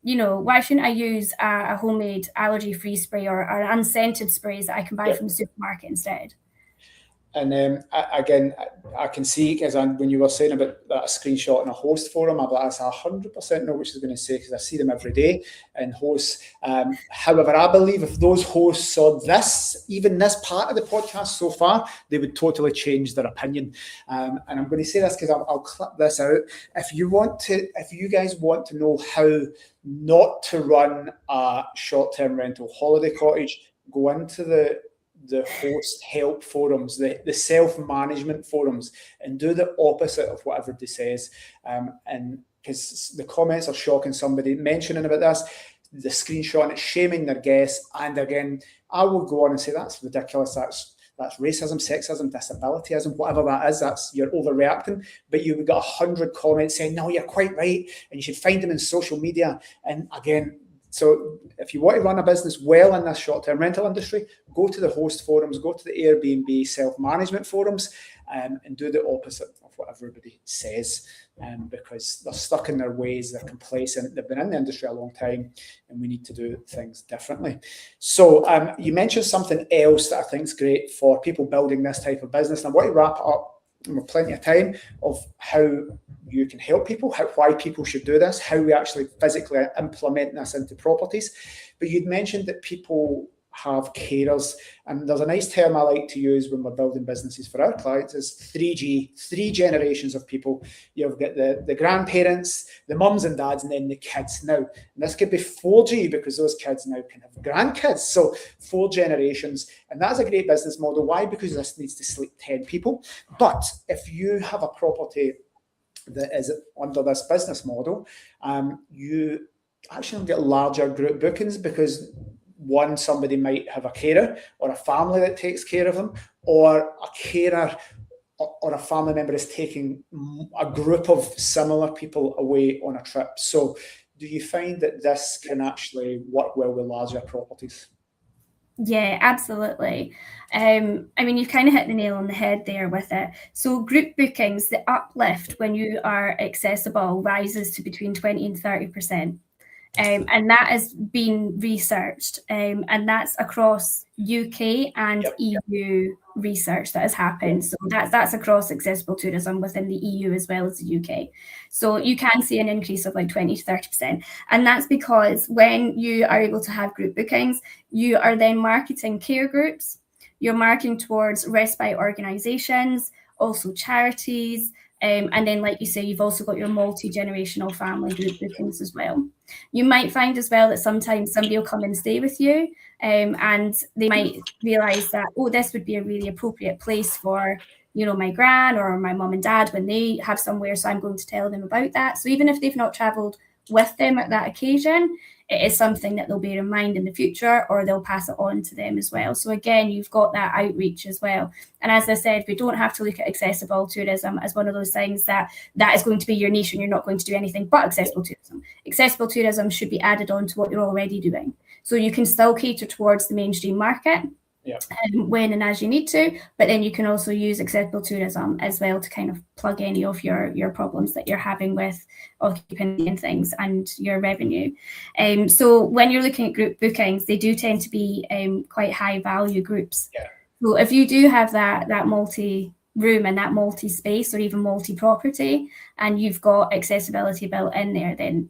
a homemade allergy-free spray or unscented sprays that I can buy from the supermarket instead?
And again, I can see, because when you were saying about that screenshot in a host forum, I'm like, I 100% know what she's going to say, because I see them every day in hosts. However, I believe if those hosts saw even this part of the podcast so far, they would totally change their opinion. And I'm going to say this because I'll clip this out. If you guys want to know how not to run a short-term rental holiday cottage, go into the host help forums, the self-management forums, and do the opposite of what everybody says. And because the comments are shocking, somebody mentioning about this, the screenshot, and it's shaming their guests. And again, I will go on and say that's ridiculous. That's racism, sexism, disabilityism, whatever that is. That's, you're overreacting. But you've got 100 comments saying, no, you're quite right, and you should find them in social media. And again, so if you want to run a business well in this short-term rental industry, go to the host forums, go to the Airbnb self-management forums, and do the opposite of what everybody says, because they're stuck in their ways, they're complacent, they've been in the industry a long time, and we need to do things differently. So you mentioned something else that I think is great for people building this type of business, and I want to wrap it up and we've plenty of time, of how you can help people, why people should do this, how we actually physically implement this into properties. But you'd mentioned that people have carers, and there's a nice term I like to use when we're building businesses for our clients is 3G, 3 generations of people. You've got the grandparents, the mums and dads, and then the kids. Now, and this could be 4G because those kids now can have grandkids. So 4 generations, and that's a great business model. Why? Because this needs to sleep 10 people. But if you have a property that is under this business model, you actually get larger group bookings because one, somebody might have a carer or a family that takes care of them, or a carer or a family member is taking a group of similar people away on a trip. So do you find that this can actually work well with larger properties?
Yeah, absolutely. I mean, you've kind of hit the nail on the head there with it. So group bookings, the uplift when you are accessible rises to between 20 and 30%. And that has been researched, and that's across UK and EU research that has happened. So that's across accessible tourism within the EU as well as the UK. So you can see an increase of like 20 to 30%. And that's because when you are able to have group bookings, you are then marketing care groups, you're marketing towards respite organisations, also charities, and then, like you say, you've also got your multi-generational family group bookings as well. You might find as well that sometimes somebody will come and stay with you, and they might realise that, oh, this would be a really appropriate place for, you know, my gran or my mum and dad when they have somewhere, so I'm going to tell them about that. So even if they've not travelled with them at that occasion, it is something that they'll bear in mind in the future, or they'll pass it on to them as well. So again, you've got that outreach as well. And as I said, we don't have to look at accessible tourism as one of those things that is going to be your niche and you're not going to do anything but accessible tourism. Accessible tourism should be added on to what you're already doing. So you can still cater towards the mainstream market, when and as you need to, but then you can also use accessible tourism as well to kind of plug any of your problems that you're having with occupancy and things and your revenue. So when you're looking at group bookings, they do tend to be quite high value groups. So if you do have that multi-room and that multi-space or even multi-property, and you've got accessibility built in there, then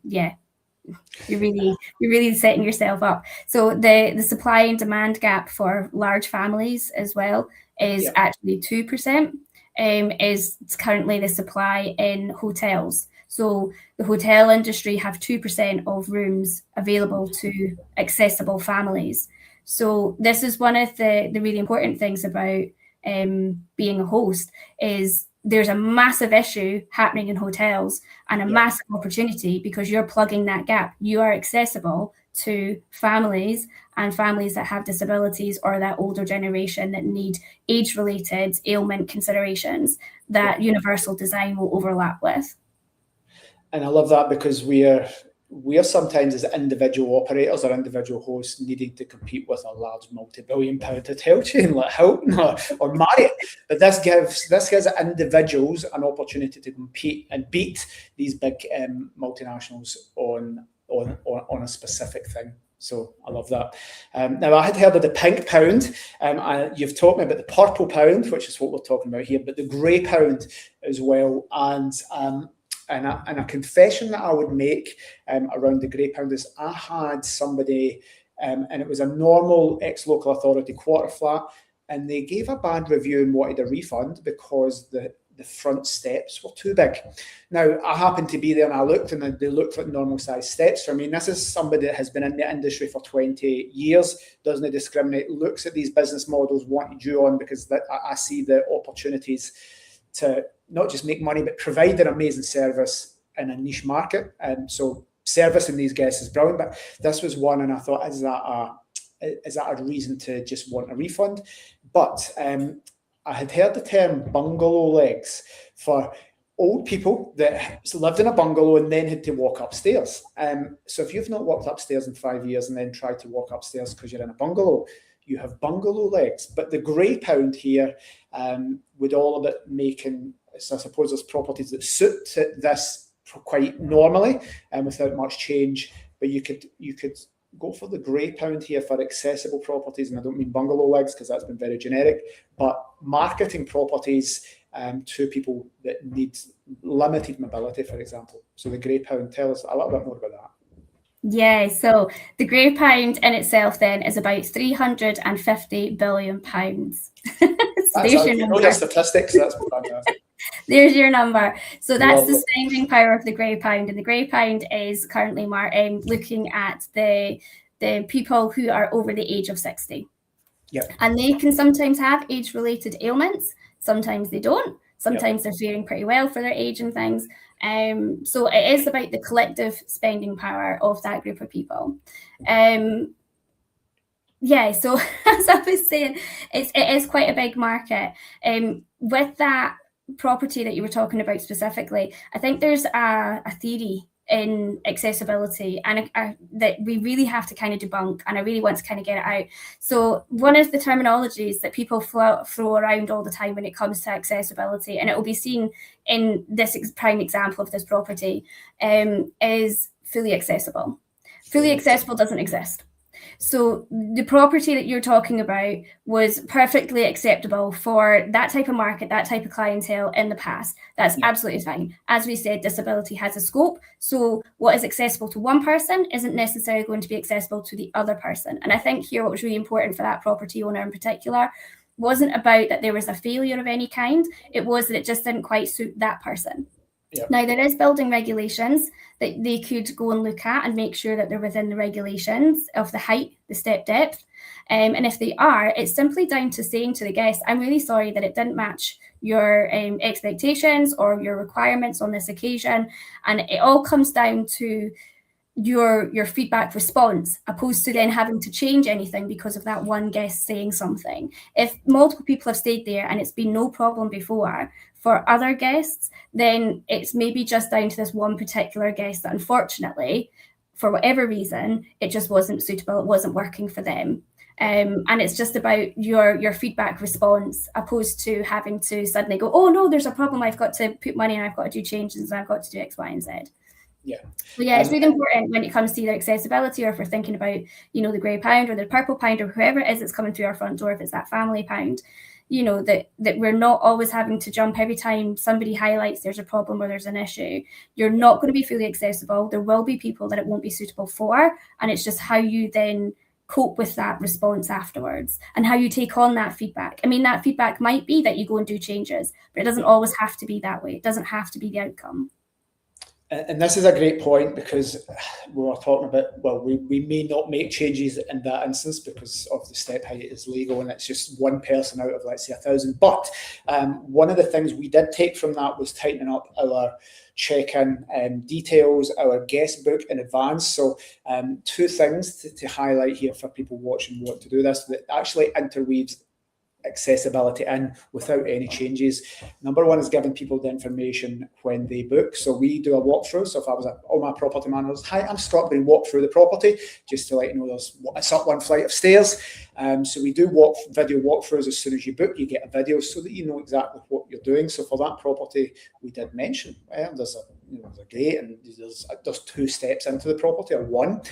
you're really setting yourself up. So the supply and demand gap for large families as well is actually 2%, is currently the supply in hotels. So the hotel industry have 2% of rooms available to accessible families. So this is one of the really important things about being a host, is there's a massive issue happening in hotels and a massive opportunity because you're plugging that gap. You are accessible to families and families that have disabilities or that older generation that need age-related ailment considerations that universal design will overlap with.
And I love that because we are sometimes as individual operators or individual hosts needing to compete with a large multi-billion-pound hotel chain like Hilton or Marriott. But this gives individuals an opportunity to compete and beat these big multinationals on a specific thing. So I love that. Now, I had heard of the pink pound. You've taught me about the purple pound, which is what we're talking about here, but the grey pound as well. And a confession that I would make around the grey pound is I had somebody, and it was a normal ex-local authority quarter flat, and they gave a bad review and wanted a refund because the front steps were too big. Now, I happened to be there and I looked, and they looked like normal size steps for me. And this is somebody that has been in the industry for 20 years, doesn't discriminate, looks at these business models, wanted you on because I see the opportunities to not just make money, but provide an amazing service in a niche market. And so servicing these guests is brilliant, but this was one, and I thought, is that a reason to just want a refund? But I had heard the term bungalow legs for old people that lived in a bungalow and then had to walk upstairs. So if you've not walked upstairs in 5 years and then tried to walk upstairs because you're in a bungalow, you have bungalow legs. But the grey pound here, with all of it making, so I suppose there's properties that suit this quite normally and without much change, but you could go for the grey pound here for accessible properties. And I don't mean bungalow legs because that's been very generic, but marketing properties to people that need limited mobility, for example. So the grey pound, tell us a little bit more about that.
Yeah, so the grey pound in itself then is about £350 billion. So there's your number.
Your statistics, that's fantastic.
There's your number. So that's the spending power of the grey pound, and the grey pound is currently looking at the people who are over the age of 60.
Yep.
And they can sometimes have age-related ailments. Sometimes they don't. Sometimes they're faring pretty well for their age and things. So it is about the collective spending power of that group of people. So as I was saying, it is quite a big market. With that property that you were talking about specifically, I think there's a theory in accessibility and that we really have to kind of debunk, and I really want to kind of get it out. So one of the terminologies that people throw around all the time when it comes to accessibility, and it will be seen in this prime example of this property, is fully accessible. Fully accessible doesn't exist. So the property that you're talking about was perfectly acceptable for that type of market, that type of clientele in the past. That's absolutely fine. As we said, disability has a scope. So what is accessible to one person isn't necessarily going to be accessible to the other person. And I think here what was really important for that property owner in particular wasn't about that there was a failure of any kind. It was that it just didn't quite suit that person. Yep. Now, there is building regulations that they could go and look at and make sure that they're within the regulations of the height, the step depth. And if they are, it's simply down to saying to the guest, I'm really sorry that it didn't match your expectations or your requirements on this occasion. And it all comes down to your feedback response, opposed to then having to change anything because of that one guest saying something. If multiple people have stayed there and it's been no problem before for other guests, then it's maybe just down to this one particular guest that unfortunately, for whatever reason, it just wasn't suitable, it wasn't working for them. And it's just about your feedback response, opposed to having to suddenly go, oh no, there's a problem, I've got to put money and I've got to do changes and I've got to do X, Y, and Z.
Yeah.
So yeah, it's really important when it comes to either accessibility, or if we're thinking about, the grey pound or the purple pound or whoever it is that's coming through our front door, if it's that family pound, that we're not always having to jump every time somebody highlights there's a problem or there's an issue. You're not going to be fully accessible. There will be people that it won't be suitable for, and it's just how you then cope with that response afterwards and how you take on that feedback. I mean, that feedback might be that you go and do changes, but it doesn't always have to be that way. It doesn't have to be the outcome.
And this is a great point, because we were talking about, well, we may not make changes in that instance because of the step height is legal and it's just one person out of, let's say, 1,000. But one of the things we did take from that was tightening up our check-in details, our guest book in advance. So two things to highlight here for people watching what to do this, that actually interweaves accessibility in without any changes. Number one is giving people the information when they book. So we do a walkthrough. So if I was all my property managers, hi, I'm Scott, going to walk through the property, just to let you know it's up one flight of stairs. So we do video walkthroughs. As soon as you book, you get a video so that you know exactly what you're doing. So for that property, we did mention there's a gate and there's two steps into the property, or one,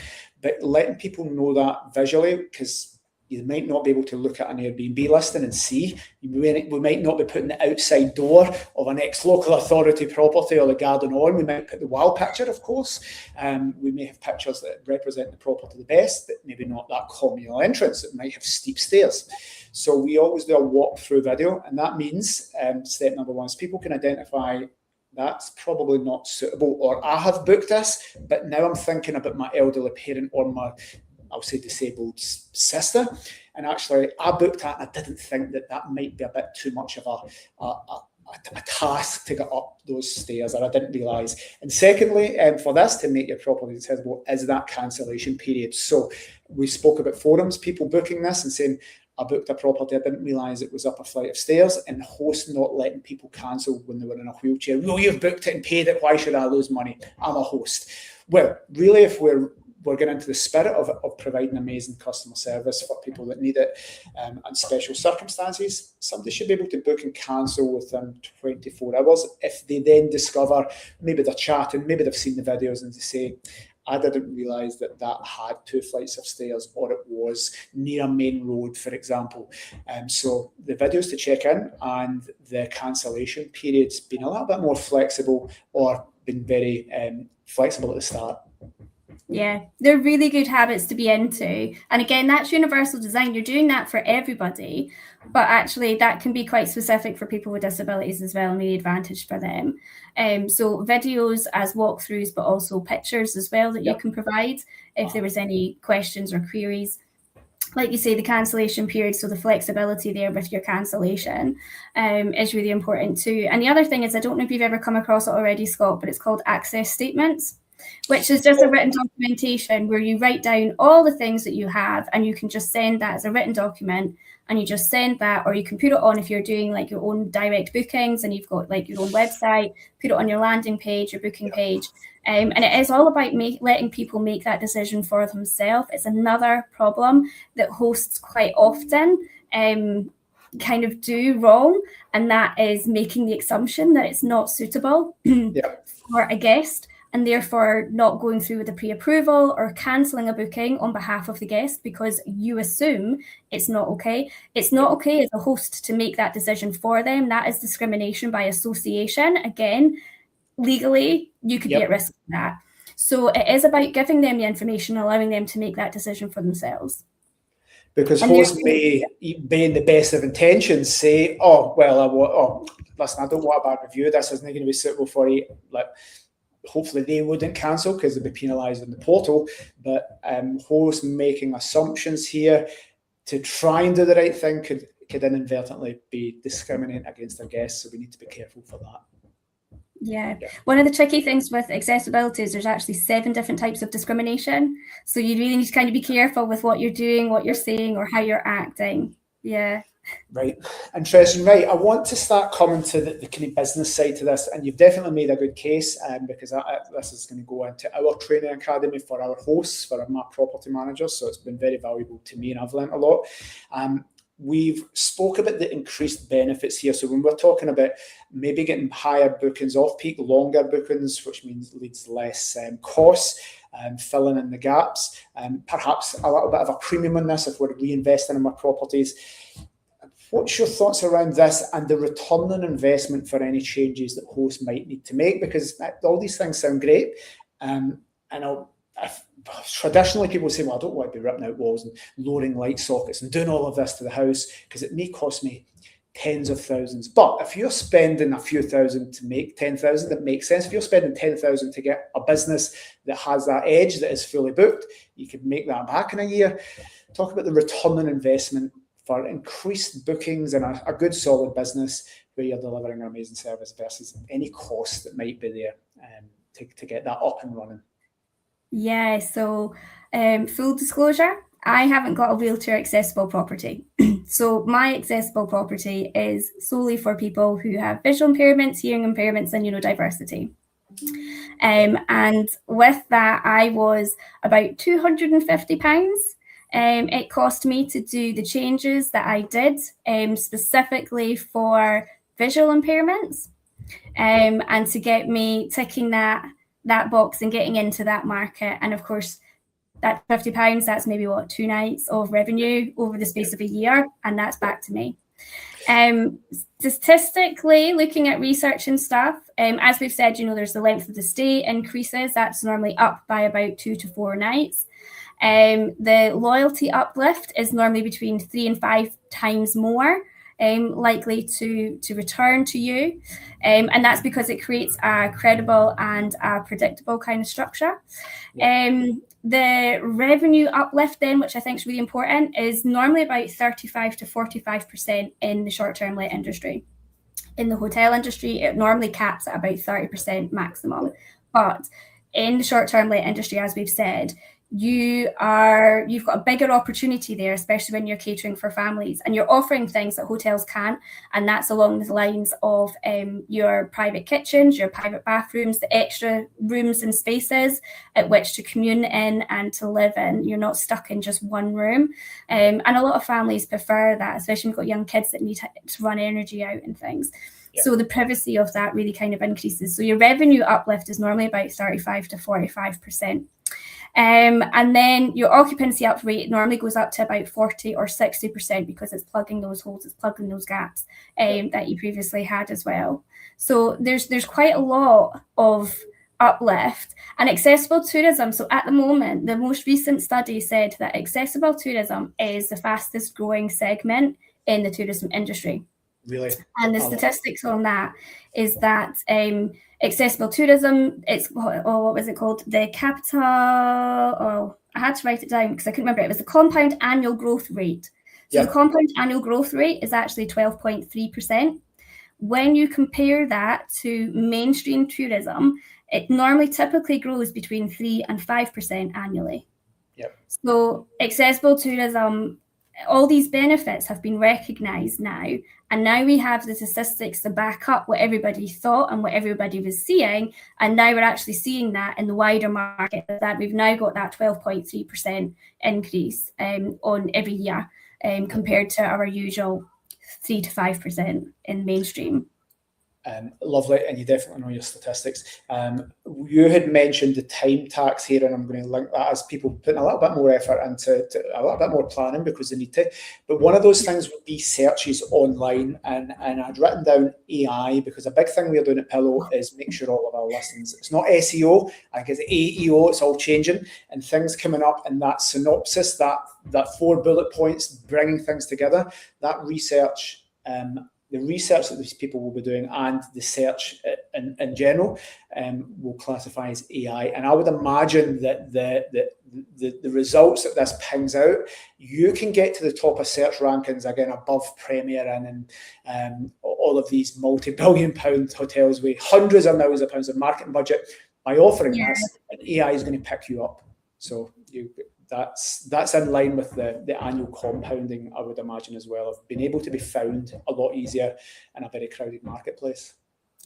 but letting people know that visually, because you might not be able to look at an Airbnb listing and see. We might not be putting the outside door of an ex-local authority property or the garden on. We might put the wow picture, of course. We may have pictures that represent the property the best, but maybe not that communal entrance. It might have steep stairs. So we always do a walkthrough video, and that means step number one is people can identify that's probably not suitable, or I have booked this, but now I'm thinking about my elderly parent or my, I'll say, disabled sister, and actually I booked that and I didn't think that might be a bit too much of a task to get up those stairs, or I didn't realise. And secondly, for this to make your property accessible is that cancellation period. So we spoke about forums, people booking this and saying, I booked a property, I didn't realise it was up a flight of stairs, and the host not letting people cancel when they were in a wheelchair. Well, you've booked it and paid it, why should I lose money? I'm a host. Well, really, if we're getting into the spirit of providing amazing customer service for people that need it and special circumstances, somebody should be able to book and cancel within 24 hours. If they then discover, maybe they're chatting, maybe they've seen the videos and they say, I didn't realise that had 2 flights of stairs, or it was near a main road, for example. So the videos to check in, and the cancellation period's been a little bit more flexible, or been very flexible at the start.
Yeah, they're really good habits to be into. And again, that's universal design. You're doing that for everybody, but actually that can be quite specific for people with disabilities as well, and really advantage for them. So videos as walkthroughs, but also pictures as well that you can provide if there was any questions or queries. Like you say, the cancellation period, so the flexibility there with your cancellation is really important too. And the other thing is, I don't know if you've ever come across it already, Scott, but it's called access statements, which is just a written documentation where you write down all the things that you have, and you can just send that as a written document, and you just send that, or you can put it on if you're doing like your own direct bookings and you've got like your own website, put it on your landing page, your booking page. And it is all about letting people make that decision for themselves. It's another problem that hosts quite often kind of do wrong, and that is making the assumption that it's not suitable for a guest, and therefore not going through with a pre-approval or cancelling a booking on behalf of the guest because you assume it's not okay. It's not okay as a host to make that decision for them. That is discrimination by association. Again, legally, you could be at risk of that. So it is about giving them the information, allowing them to make that decision for themselves.
Because hosts may be in the best of intentions say, listen, I don't want a bad review. This isn't going to be suitable for you. Like, hopefully they wouldn't cancel because they'd be penalised in the portal. But hosts making assumptions here to try and do the right thing could inadvertently be discriminating against their guests. So we need to be careful for that.
Yeah. One of the tricky things with accessibility is there's actually 7 different types of discrimination. So you really need to kind of be careful with what you're doing, what you're saying, or how you're acting. Yeah.
Right. Interesting. Right. I want to start coming to the kind of business side to this, and you've definitely made a good case because this is going to go into our training academy for our hosts, for our property managers. So it's been very valuable to me, and I've learned a lot. We've spoke about the increased benefits here. So when we're talking about maybe getting higher bookings off peak, longer bookings, which leads less costs, filling in the gaps, perhaps a little bit of a premium on this if we're reinvesting in our properties. What's your thoughts around this and the return on investment for any changes that hosts might need to make? Because all these things sound great. Traditionally, people say, well, I don't want to be ripping out walls and lowering light sockets and doing all of this to the house because it may cost me tens of thousands. But if you're spending a few thousand to make 10,000, that makes sense. If you're spending 10,000 to get a business that has that edge, that is fully booked, you could make that back in a year. Talk about the return on investment for increased bookings and a good solid business where you're delivering an amazing service versus any cost that might be there to get that up and running.
Yeah, so full disclosure, I haven't got a wheelchair accessible property. So my accessible property is solely for people who have visual impairments, hearing impairments, and neurodiversity. And with that, I was about £250. It cost me to do the changes that I did specifically for visual impairments and to get me ticking that box and getting into that market. And of course, that £50, that's maybe 2 nights of revenue over the space of a year, and that's back to me. Statistically, looking at research and stuff, as we've said, there's the length of the stay increases. That's normally up by about 2 to 4 nights. The loyalty uplift is normally between 3 and 5 times more likely to return to you. And that's because it creates a credible and a predictable kind of structure. The revenue uplift then, which I think is really important, is normally about 35 to 45% in the short-term let industry. In the hotel industry, it normally caps at about 30% maximum. But in the short-term let industry, as we've said, you've got a bigger opportunity there, especially when you're catering for families and you're offering things that hotels can't, and that's along the lines of your private kitchens, your private bathrooms, the extra rooms and spaces at which to commune in and to live in. You're not stuck in just one room, and a lot of families prefer that, especially when you've got young kids that need to run energy out and things. So the privacy of that really kind of increases. So your revenue uplift is normally about 35 to 45%. And then your occupancy up rate normally goes up to about 40 or 60% because it's plugging those holes, it's plugging those gaps that you previously had as well. So there's quite a lot of uplift. And accessible tourism, so at the moment, the most recent study said that accessible tourism is the fastest growing segment in the tourism industry.
Really?
And the statistics on that is that accessible tourism, what was it called? The capital, I had to write it down because I couldn't remember. It was the compound annual growth rate. So the compound annual growth rate is actually 12.3%. When you compare that to mainstream tourism, it normally typically grows between 3 and 5% annually. So accessible tourism, all these benefits have been recognised now, and now we have the statistics to back up what everybody thought and what everybody was seeing, and now we're actually seeing that in the wider market, that we've now got that 12.3% increase on every year compared to our usual 3 to 5% in mainstream.
Lovely, and you definitely know your statistics. You had mentioned the time tax here, and I'm going to link that as people putting a little bit more effort into a little bit more planning because they need to. But one of those things would be searches online, and I'd written down AI because a big thing we're doing at Pillow is make sure all of our listings, it's not SEO, I guess AEO, it's all changing, and things coming up in that synopsis, that 4 bullet points, bringing things together, that research. The research that these people will be doing and the search in general will classify as AI. And I would imagine that the results that this pings out, you can get to the top of search rankings, again, above Premier and all of these multi-billion pound hotels with hundreds of millions of pounds of marketing budget by offering this, and AI is going to pick you up. So that's in line with the annual compounding, I would imagine, as well, of being able to be found a lot easier in a very crowded marketplace.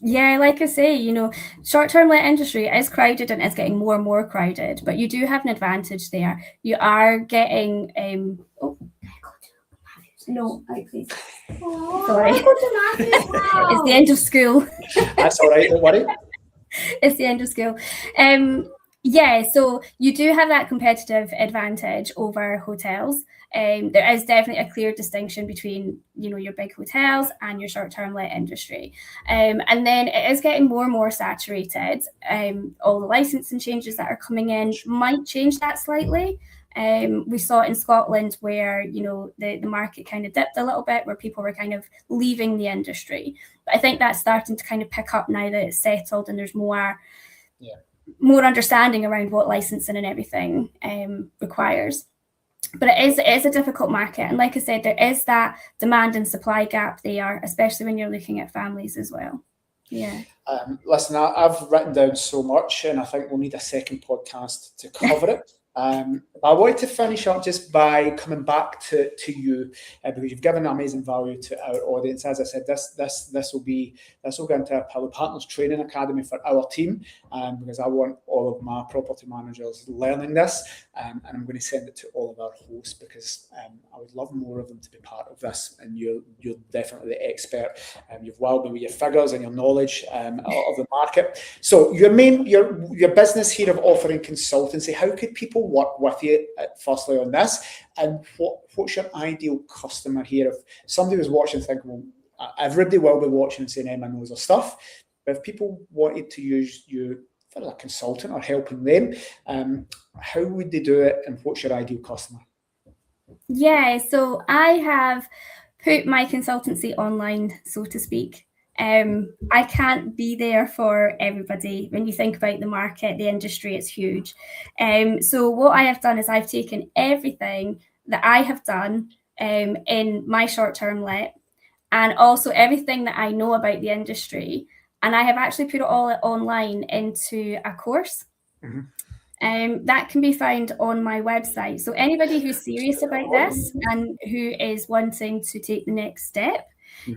Yeah, like I say, short-term let industry is crowded and is getting more and more crowded, but you do have an advantage there. You are getting no, please. Sorry. It's the end of school.
That's all right, don't worry.
It's the end of school. Yeah, so you do have that competitive advantage over hotels. There is definitely a clear distinction between, your big hotels and your short-term let industry. And then it is getting more and more saturated. All the licensing changes that are coming in might change that slightly. We saw it in Scotland where, the market kind of dipped a little bit, where people were kind of leaving the industry. But I think that's starting to kind of pick up now that it's settled and there's more understanding around what licensing and everything requires. But it is a difficult market. And like I said, there is that demand and supply gap there, especially when you're looking at families as well. Yeah.
Listen, I've written down so much, and I think we'll need a second podcast to cover it. I wanted to finish up just by coming back to you because you've given amazing value to our audience. As I said, this will go into a Pillow Partners training academy for our team because I want all of my property managers learning this, and I'm going to send it to all of our hosts because I would love more of them to be part of this. And you're definitely the expert. You've wowed me with your figures and your knowledge of the market. So your business here of offering consultancy, how could people work with you firstly on this, and what's your ideal customer here? If somebody was watching thinking, well, everybody will be watching and saying Emma knows her stuff, but if people wanted to use you for a consultant or helping them, how would they do it, and what's your ideal customer?
Yeah, so I have put my consultancy online, so to speak. I can't be there for everybody. When you think about the market, the industry, it's huge. So what I have done is I've taken everything that I have done in my short-term let, and also everything that I know about the industry, and I have actually put it all online into a course. Mm-hmm. That can be found on my website. So anybody who's serious about this and who is wanting to take the next step,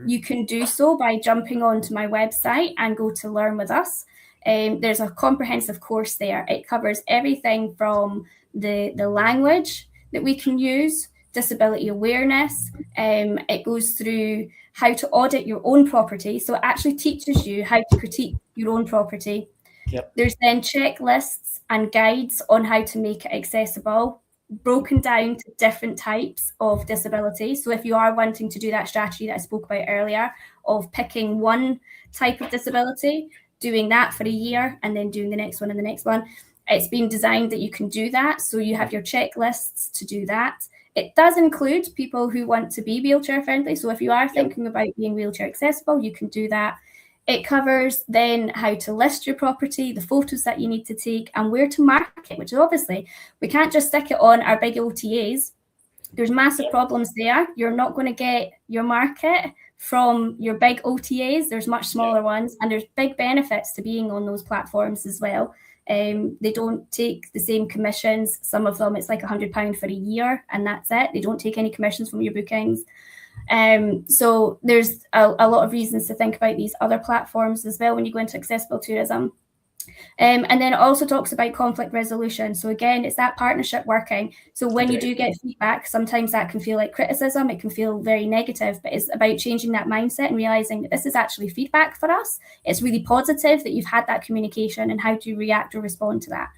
you can do so by jumping onto my website and go to Learn With Us. There's a comprehensive course there. It covers everything from the language that we can use, disability awareness. It goes through how to audit your own property. So it actually teaches you how to critique your own property.
Yep.
There's then checklists and guides on how to make it accessible, broken down to different types of disability. So if you are wanting to do that strategy that I spoke about earlier of picking one type of disability, doing that for a year and then doing the next one and the next one, it's been designed that you can do that. So you have your checklists to do that. It does include people who want to be wheelchair friendly. So if you are thinking about being wheelchair accessible, you can do that. It covers then how to list your property, the photos that you need to take, and where to market, which is obviously, we can't just stick it on our big OTAs. There's massive problems there. You're not going to get your market from your big OTAs. There's much smaller ones, and there's big benefits to being on those platforms as well. They don't take the same commissions. Some of them, it's like £100 for a year, and that's it. They don't take any commissions from your bookings. So there's a lot of reasons to think about these other platforms as well when you go into accessible tourism. And then it also talks about conflict resolution. So again, it's that partnership working. So when you do get feedback, sometimes that can feel like criticism. It can feel very negative, but it's about changing that mindset and realizing that this is actually feedback for us. It's really positive that you've had that communication, and how do you react or respond to that?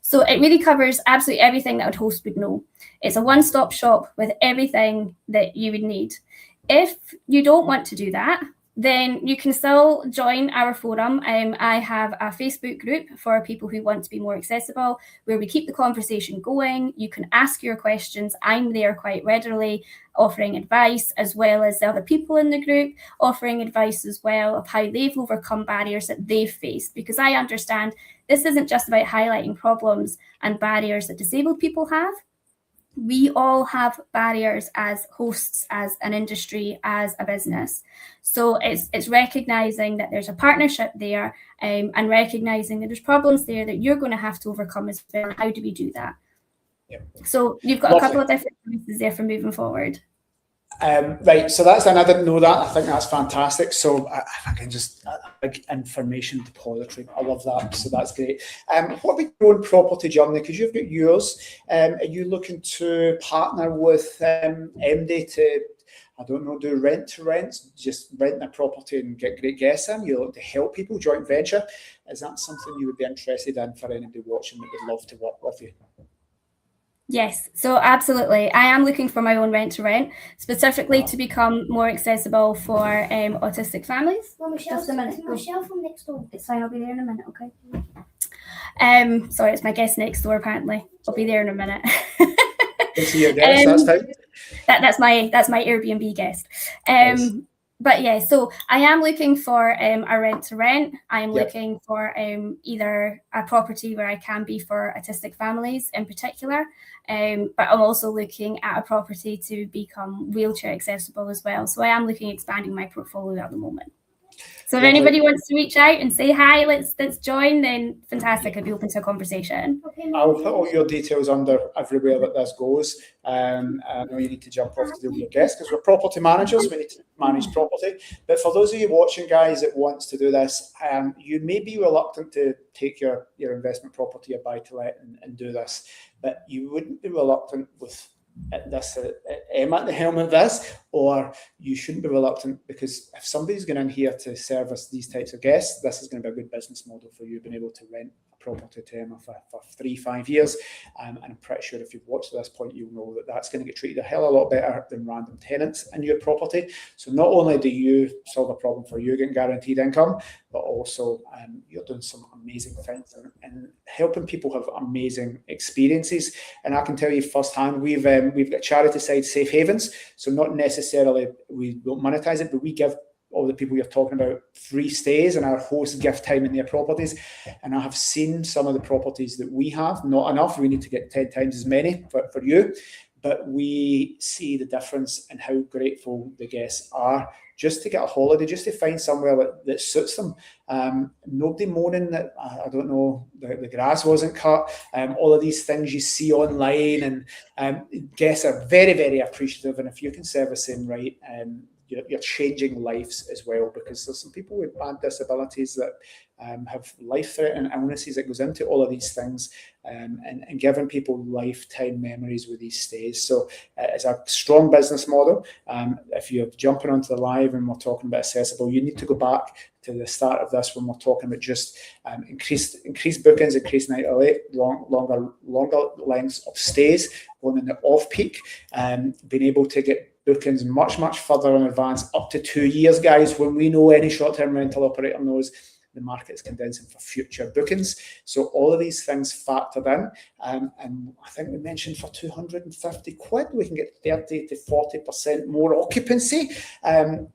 So it really covers absolutely everything that a host would know. It's a one-stop shop with everything that you would need. If you don't want to do that, then you can still join our forum. I have a Facebook group for people who want to be more accessible, where we keep the conversation going. You can ask your questions. I'm there quite readily, offering advice, as well as the other people in the group offering advice as well of how they've overcome barriers that they've faced. Because I understand this isn't just about highlighting problems and barriers that disabled people have. We all have barriers as hosts, as an industry, as a business. So it's recognizing that there's a partnership there, and recognizing that there's problems there that you're going to have to overcome as well. How do we do that?
Yep.
So you've got a couple of different pieces there for moving forward.
Right, so that's, and I didn't know that. I think that's fantastic. So I can just a big information depository. I love that. So that's great. What about your own property journey? Because you've got yours. Are you looking to partner with MD to, I don't know, do rent to rents, just renting a property and get great guests in? You look to help people, joint venture. Is that something you would be interested in for anybody watching that would love to work with you?
Yes, so absolutely. I am looking for my own rent to rent, specifically to become more accessible for autistic families.
Well, Michelle's,
Just a minute.
Michelle from next door.
It's fine, I'll be there in a minute, okay? Sorry, it's my guest next door, apparently. I'll be there in a minute.
See your guest, that's fine.
That's my Airbnb guest.
Nice.
But yeah, so I am looking for a rent to rent. I am looking for either a property where I can be for autistic families in particular, but I'm also looking at a property to become wheelchair accessible as well. So I am looking at expanding my portfolio at the moment. So if anybody wants to reach out and say hi, let's join, then fantastic. I'd be open to a conversation.
I'll put all your details under everywhere that this goes. I know you need to jump off to deal with your guests because we're property managers. We need to manage property. But for those of you watching, guys, that wants to do this, you may be reluctant to take your investment property or buy to let and do this, but you wouldn't be reluctant with this Emma at the helm of this, or you shouldn't be reluctant, because if somebody's going in here to service these types of guests, this is going to be a good business model for you, being able to rent a property to Emma for 3-5 years. And I'm pretty sure if you've watched to this point, you'll know that that's going to get treated a hell of a lot better than random tenants in your property. So not only do you solve a problem for you getting guaranteed income, but also you're doing some amazing things and helping people have amazing experiences. And I can tell you firsthand, we've got charity side safe havens. So not necessarily we don't monetize it, but we give all the people you're talking about free stays and our host gift time in their properties. And I have seen some of the properties that we have, not enough. We need to get 10 times as many for you. But we see the difference in how grateful the guests are just to get a holiday, just to find somewhere that suits them. Nobody moaning that, I don't know, the grass wasn't cut. All of these things you see online, and guests are very, very appreciative. And if you can service them right, you're changing lives as well, because there's some people with bad disabilities that have life-threatening illnesses that goes into all of these things, and giving people lifetime memories with these stays. So it's a strong business model. If you're jumping onto the live and we're talking about accessible, you need to go back to the start of this when we're talking about just increased bookings, increased night away, longer lengths of stays, going in the off-peak, being able to get bookings much further in advance, up to 2 years, guys, when we know any short-term rental operator knows the market is condensing for future bookings. So all of these things factored in, and I think we mentioned for 250 quid, we can get 30 to 40% more occupancy.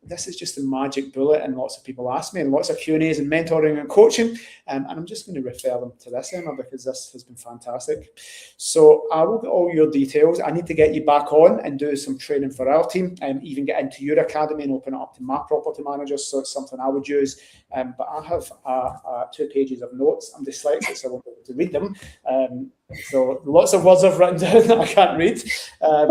This is just a magic bullet, and lots of people ask me, and lots of Q&As and mentoring and coaching, and I'm just going to refer them to this, Emma, because this has been fantastic. So I will get all your details. I need to get you back on and do some training for our team, and even get into your academy and open it up to my property managers. So it's something I would use, but I have 2 pages of notes. I'm dyslexic, so I won't be able to read them. So lots of words I've written down that I can't read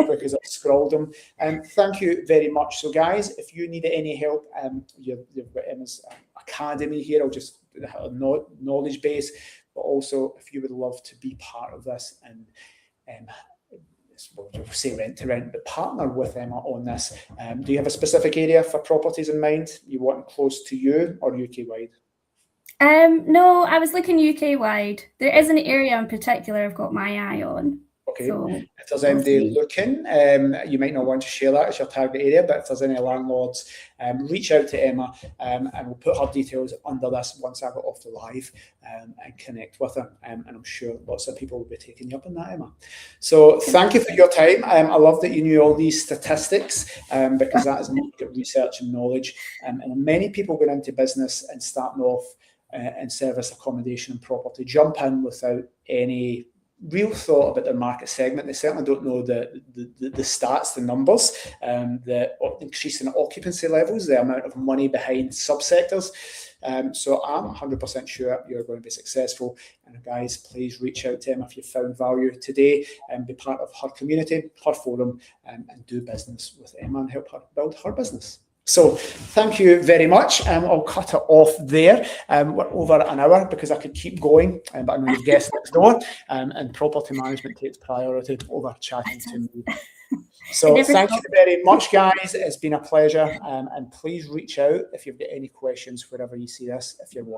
because I've scrawled them. Thank you very much. So guys, if you need any help, you've got Emma's academy here. I'll just have a knowledge base, but also if you would love to be part of this and we'll say rent to rent, but partner with Emma on this. Do you have a specific area for properties in mind? You want close to you or UK wide?
No, I was looking UK wide. There is an area in particular I've got my eye on.
Okay.
So
if there's anybody looking, you might not want to share that as your target area, but if there's any landlords, reach out to Emma, and we'll put her details under this once I got off the live, and connect with her. And I'm sure lots of people will be taking you up on that, Emma. So thank you for your time. I love that you knew all these statistics, because that is market research and knowledge. And many people going into business and starting off in service accommodation and property jump in without any real thought about their market segment. They certainly don't know the stats, the numbers, the increase in occupancy levels, the amount of money behind subsectors. So I'm 100% sure you're going to be successful. And guys, please reach out to Emma if you found value today, and be part of her community, her forum, and do business with Emma and help her build her business. So thank you very much. I'll cut it off there. We're over an hour because I could keep going, but I know you've guessed next door, and property management takes priority over chatting to me. So thank you very much, guys. It's been a pleasure, and please reach out if you've got any questions wherever you see this, if you're watching.